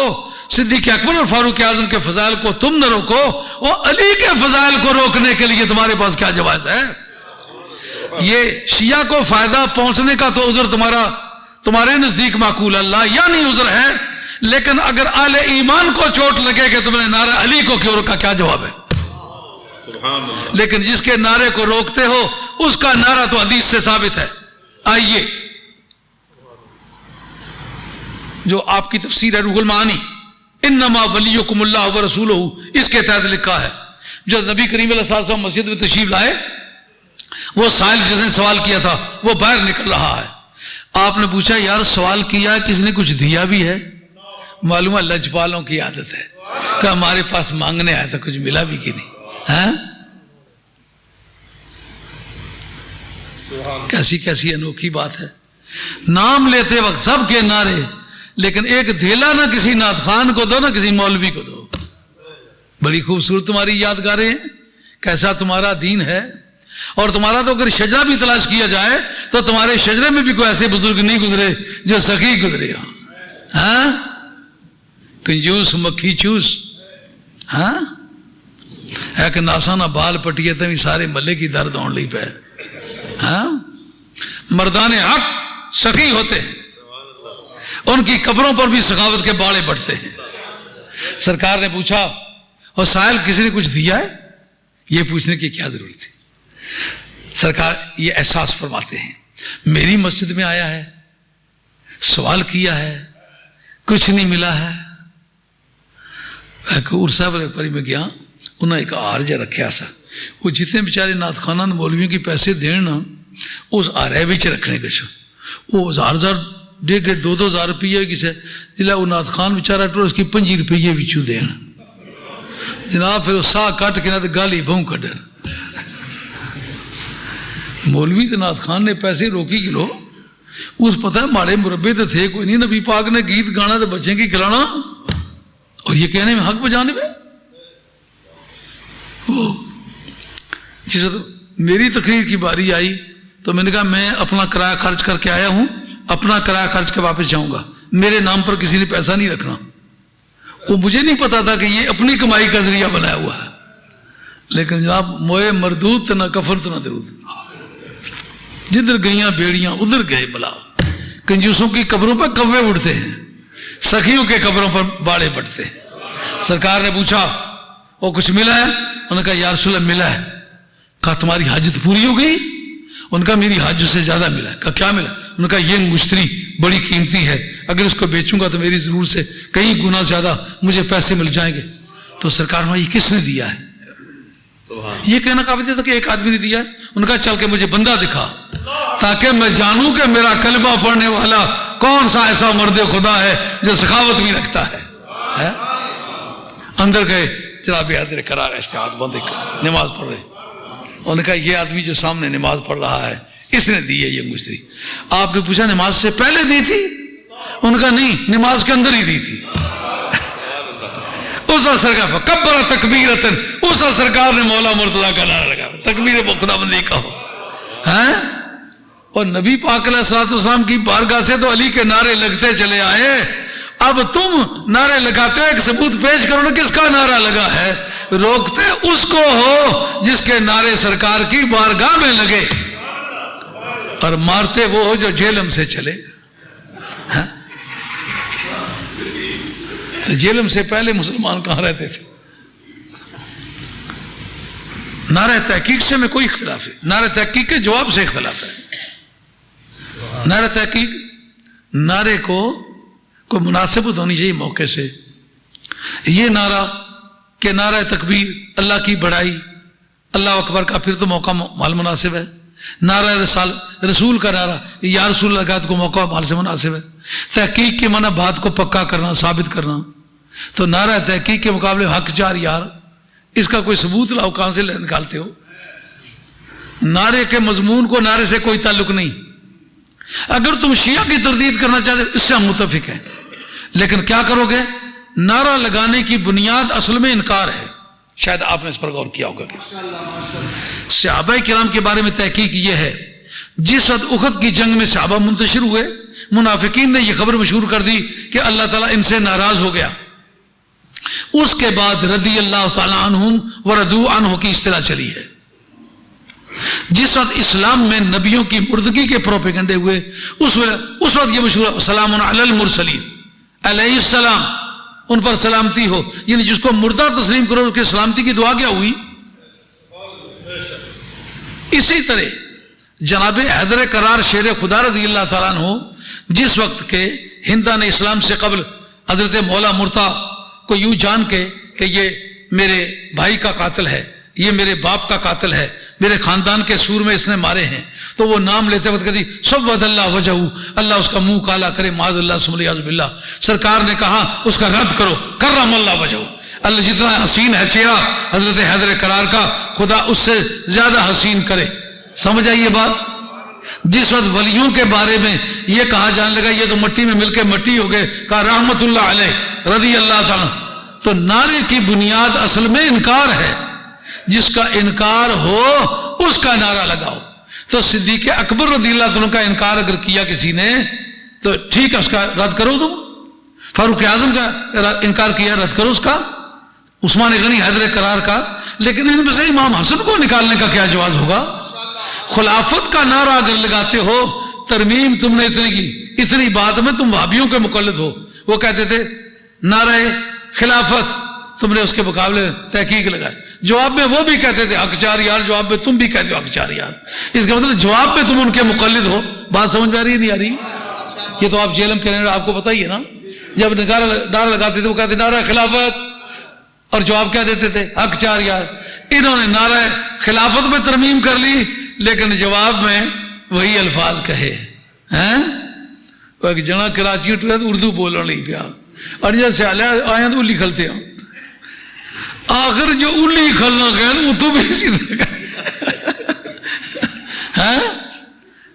صدیق اکبر اور فاروق اعظم کے فضائل کو تم نہ روکو، وہ علی کے فضائل کو روکنے کے لیے تمہارے پاس کیا جواز ہے؟ یہ شیعہ کو فائدہ پہنچنے کا تو عذر تمہارے نزدیک معقول اللہ یعنی عذر ہے، لیکن اگر اہل ایمان کو چوٹ لگے کہ تم نے نعرہ علی کو کیوں روکا، کیا جواب ہے؟ لیکن جس کے نعرے کو روکتے ہو اس کا نعرہ تو حدیث سے ثابت ہے۔ آئیے جو آپ کی تفسیر ہے روح المعانی، انما ولیکم اللہ ورسولہ، اس کے تحت لکھا ہے جو نبی کریم علیہ الصلوۃ والسلام مسجد میں تشریف لائے، وہ سائل جس نے سوال کیا تھا وہ باہر نکل رہا ہے. آپ نے پوچھا یار سوال کیا ہے، کس نے کچھ دیا بھی ہے؟ معلوم ہے لجپالوں کی عادت ہے کہ ہمارے پاس مانگنے آیا تھا، کچھ ملا بھی کہ نہیں. ہاں کیسی کیسی انوکھی بات ہے. نام لیتے وقت سب کے نعرے، لیکن ایک دھیلا نہ کسی نعت خان کو دو نہ کسی مولوی کو دو. بڑی خوبصورت تمہاری یادگاریں ہیں، کیسا تمہارا دین ہے. اور تمہارا تو اگر شجرہ بھی تلاش کیا جائے تو تمہارے شجرے میں بھی کوئی ایسے بزرگ نہیں گزرے جو سخی گزرے ہوں. ہاں کنجوس مکھی چوس. ہاں ہے کہ ناسا نہ بال پٹیے تو بھی سارے ملے کی درد ہونے لگ پہ. ہاں مردان حق سخی ہوتے ہیں، ان کی قبروں پر بھی سخاوت کے باڑے بڑھتے ہیں. سرکار نے پوچھا اور سائل کسی نے کچھ دیا ہے؟ یہ پوچھنے کی کیا ضرورت تھی. سرکار یہ احساس فرماتے ہیں میری مسجد میں آیا ہے، سوال کیا ہے، کچھ نہیں ملا ہے. عرصہ صاحب پری میں گیا، انہیں ایک آرج رکھا سا، وہ جتنے بیچارے نعت خانہ مولویوں کی پیسے دین نا اس آرے بچ رکھنے کچھ، وہ 1000 1.5 2,000 روپیے کسی جلے وہ نعت خان بیچارہ ٹور اس کی 5 روپیے بچوں دین جناب. پھر وہ ساہ کٹ کے نہ تو گالی بہوں کڈن. مولوی تو نعت خان نے پیسے روکی کلو، اس پتہ ہے ماڑے مربے تو تھے کوئی نہیں. نبی پاک نے گیت گانا تو بچے کی کھلانا اور یہ کہنے میں حق بجانے میں. وہ جس وقت میری تقریر کی باری آئی تو میں نے کہا میں اپنا کرایہ خرچ کر کے آیا ہوں، اپنا کرایہ خرچ کے واپس جاؤں گا، میرے نام پر کسی نے پیسہ نہیں رکھنا. وہ مجھے نہیں پتا تھا کہ یہ اپنی کمائی کا ذریعہ بنایا ہوا ہے. لیکن جناب موئے مردود نہ کفر تو نہ درود، جدھر گئیاں بیڑیاں ادھر گئے بلا. کنجوسوں کی قبروں پر کوے اڑتے ہیں، سخیوں کے قبروں پر باڑے بٹتے ہیں. سرکار نے پوچھا وہ کچھ ملا ہے؟ انہوں نے کہا یا رسول اللہ ملا ہے. کہا تمہاری حاجت پوری ہو گئی؟ ان کا میری حاجت سے زیادہ ملا ہے. کہا کیا ملا؟ انہوں نے کہا یہ مشتری بڑی قیمتی ہے، اگر اس کو بیچوں گا تو میری ضرور سے کئی گنا زیادہ مجھے پیسے مل جائیں گے. تو سرکار نے یہ کس نے دیا ہے؟ یہ کہنا کافی تھا کہ ایک آدمی نے دیا ہے. ان کا چل کے مجھے بندہ دکھا تاکہ میں جانوں کہ میرا کلمہ پڑھنے والا کون سا ایسا مرد خدا ہے جو سخاوت بھی رکھتا ہے. اندر گئے، جناب حاضر قرار استعاد بند نماز پڑھ رہے. انہوں نے کہا یہ آدمی جو سامنے نماز پڑھ رہا ہے اس نے دی ہے یہ مشتری. آپ نے پوچھا نماز سے پہلے دی تھی؟ ان کا نہیں، نماز کے اندر ہی دی تھی. اس اثر کا فکبر تکبیرتن، اس سرکار نے مولا مرتضیٰ کا نعرہ لگا تکبیر خدا بندی کا ہو. اور نبی پاک علیہ الصلوۃ والسلام کی بارگاہ سے تو علی کے نعرے لگتے چلے آئے. اب تم نعرے لگاتے ہو، ایک ثبوت پیش کرو نا کس کا نعرہ لگا ہے. روکتے اس کو ہو جس کے نعرے سرکار کی بارگاہ میں لگے، اور مارتے وہ ہو جو جیلم سے چلے. تو جیلم سے پہلے مسلمان کہاں رہتے تھے؟ نعرہ تحقیق سے میں کوئی اختلاف ہے، نعرہ تحقیق کے جواب سے اختلاف ہے. نعرہ تحقیق نعرے کو کوئی مناسبت ہونی چاہیے موقع سے. یہ نعرہ کہ نعرہ تکبیر اللہ کی بڑائی، اللہ اکبر کا پھر تو موقع مال مناسب ہے. نعرہ رسول کا نعرہ یا رسول اللہ کا کو موقع مال سے مناسب ہے. تحقیق کے معنی بات کو پکا کرنا، ثابت کرنا. تو نعرہ تحقیق کے مقابلے حق چار یار، اس کا کوئی ثبوت لاؤ، کہاں سے نکالتے ہو؟ نعرے کے مضمون کو نعرے سے کوئی تعلق نہیں. اگر تم شیعہ کی تردید کرنا چاہتے اس سے ہم متفق ہیں، لیکن کیا کرو گے؟ نعرہ لگانے کی بنیاد اصل میں انکار ہے. شاید آپ نے اس پر غور کیا ہوگا کہ صحابہ کرام کے بارے میں تحقیق یہ ہے، جس وقت احد کی جنگ میں صحابہ منتشر ہوئے، منافقین نے یہ خبر مشہور کر دی کہ اللہ تعالیٰ ان سے ناراض ہو گیا. اس کے بعد رضی اللہ تعالیٰ عنہم ورضوا عنہ کی اصطلاح چلی ہے. جس وقت اسلام میں نبیوں کی مردگی کے پروپیگنڈے ہوئے، اس وقت یہ مشہور سلام علی المرسلین، علیہ السلام، ان پر سلامتی ہو، یعنی جس کو مردہ تسلیم کرو اس کے سلامتی کی دعا کیا ہوئی. اسی طرح جناب حیدر کرار شیر خدا رضی اللہ تعالیٰ عنہ جس وقت کے ہندا نے اسلام سے قبل حضرت مولا مرتا کو یوں جان کے کہ یہ میرے بھائی کا قاتل ہے، یہ میرے باپ کا قاتل ہے، میرے خاندان کے سور میں اس نے مارے ہیں، تو وہ نام لیتے وقت کہتی سود اللہ وجہہ، اللہ اس کا منہ کالا کرے، معاذ اللہ ثم والعیاذ باللہ۔ سرکار نے کہا اس کا رد کرو، کرم اللہ وجہہ، اللہ جتنا حسین ہے چہرہ حضرت حیدر کرار کا، خدا اس سے زیادہ حسین کرے۔ سمجھ آئی یہ بات؟ جس وقت ولیوں کے بارے میں یہ کہا جانے لگا یہ تو مٹی میں مل کے مٹی ہو گئے، کہا رحمت اللہ علیہ رضی اللہ تعالیٰ، تو نعرے کی بنیاد اصل میں انکار ہے، جس کا انکار ہو اس کا نعرہ لگاؤ۔ تو صدیق اکبر رضی اللہ عنہ کا انکار اگر کیا کسی نے تو ٹھیک ہے، اس کا رد کرو تم۔ فاروق اعظم کا انکار کیا، رد کرو اس کا۔ عثمان غنی حیدر کرار کا، لیکن ان میں سے امام حسن کو نکالنے کا کیا جواز ہوگا؟ خلافت کا نعرہ اگر لگاتے ہو، ترمیم تم نے اتنی کی، اتنی بات میں تم وہابیوں کے مقلد ہو۔ وہ کہتے تھے نعرہ خلافت، تم نے اس کے مقابلے تحقیق لگائی، جواب میں وہ بھی کہتے تھے حق چار یار، جواب میں تم بھی کہتے ہو حق چار یار۔ اس کا مطلب جواب میں تم ان کے مقلد ہو۔ بات سمجھ میں آ رہی ہے نہیں آ رہی؟ یہ تو آپ جیلم کے رہنے آپ کو پتہ ہی ہے نا، جب نعرہ لگاتے تھے وہ کہتے نعرہ خلافت، اور جواب کیا دیتے تھے؟ حق چار یار۔ انہوں نے نعرہ خلافت میں ترمیم کر لی، لیکن جواب میں وہی الفاظ کہے ہیں۔ ایک جنا کراچی اردو بولنے لگ پیا، اور جیسے آئیں تو الی کھلتے ہیں، آخر جو الی کھلنا گئے وہ تو بھی اسی طرح ہے۔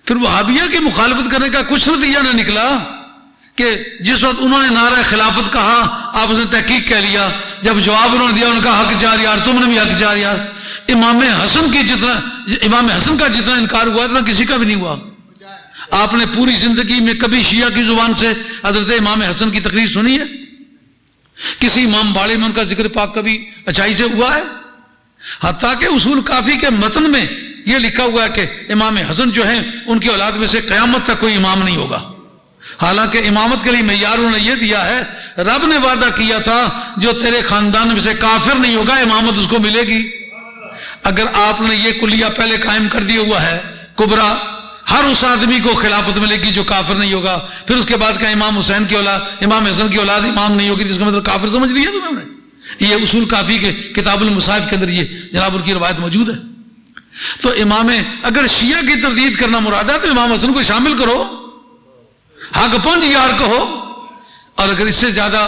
پھر وہابیہ کی مخالفت کرنے کا کچھ نتیجہ نہ نکلا کہ جس وقت انہوں نے نعرہ خلافت کہا آپ نے تحقیق کہہ لیا، جب جواب انہوں نے دیا انہوں نے کہا حق چار یار، تم نے بھی حق چار یار۔ امام حسن کا جتنا انکار ہوا اتنا کسی کا بھی نہیں ہوا۔ آپ نے پوری زندگی میں کبھی شیعہ کی زبان سے حضرت امام حسن کی تقریر سنی ہے؟ کسی امام باڑے میں ان کا ذکر پاک کبھی اچھائی سے ہوا ہے؟ حتیٰ کہ اصول کافی کے متن میں یہ لکھا ہوا ہے کہ امام حسن جو ہیں ان کی اولاد میں سے قیامت تک کوئی امام نہیں ہوگا۔ حالانکہ امامت کے لیے معیار انہوں نے یہ دیا ہے، رب نے وعدہ کیا تھا جو تیرے خاندان میں سے کافر نہیں ہوگا امامت اس کو ملے گی۔ اگر آپ نے یہ کلیہ پہلے قائم کر دیا ہوا ہے کبرا، ہر اس آدمی کو خلافت ملے گی جو کافر نہیں ہوگا، پھر اس کے بعد کہ امام حسین کی اولاد، امام حسن کی اولاد امام نہیں ہوگی، جس کا مطلب کافر سمجھ لیا تم نے۔ یہ اصول کافی کے کتاب المصاحف کے اندر یہ جناب ان کی روایت موجود ہے۔ تو امام اگر شیعہ کی تردید کرنا مراد ہے تو امام حسن کو شامل کرو، حق پنج یار کہو۔ اور اگر اس سے زیادہ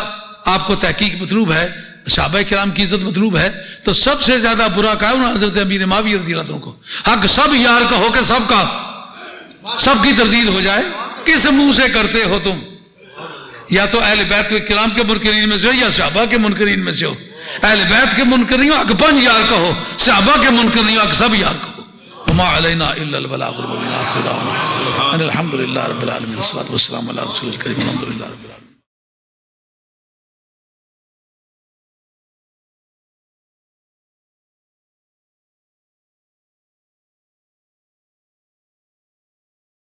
آپ کو تحقیق مطلوب ہے، صحابہ کرام کی عزت مطلوب ہے، تو سب سے زیادہ برا کہا انہوں نے حضرت امیر معاویہ رضی اللہ عنہ کو، حق سب یار کہو کہ سب کا سب کی تردید ہو جائے۔ کس منہ سے کرتے ہو تم؟ یا تو اہل بیت کرام کے منکرین میں سے ہو یا صحابہ کے منکرین میں سے ہو۔ اہل بیت کے منکر نہیں ہو حق پنج یار کہو، صحابہ کے منکر نہیں ہو حق سب یار کہو۔ وما علینا الا البلاغ المبین۔ الحمد للہ رب العالمین، والصلاۃ والسلام علی رسول الکریم، الحمد للہ رب العالمین۔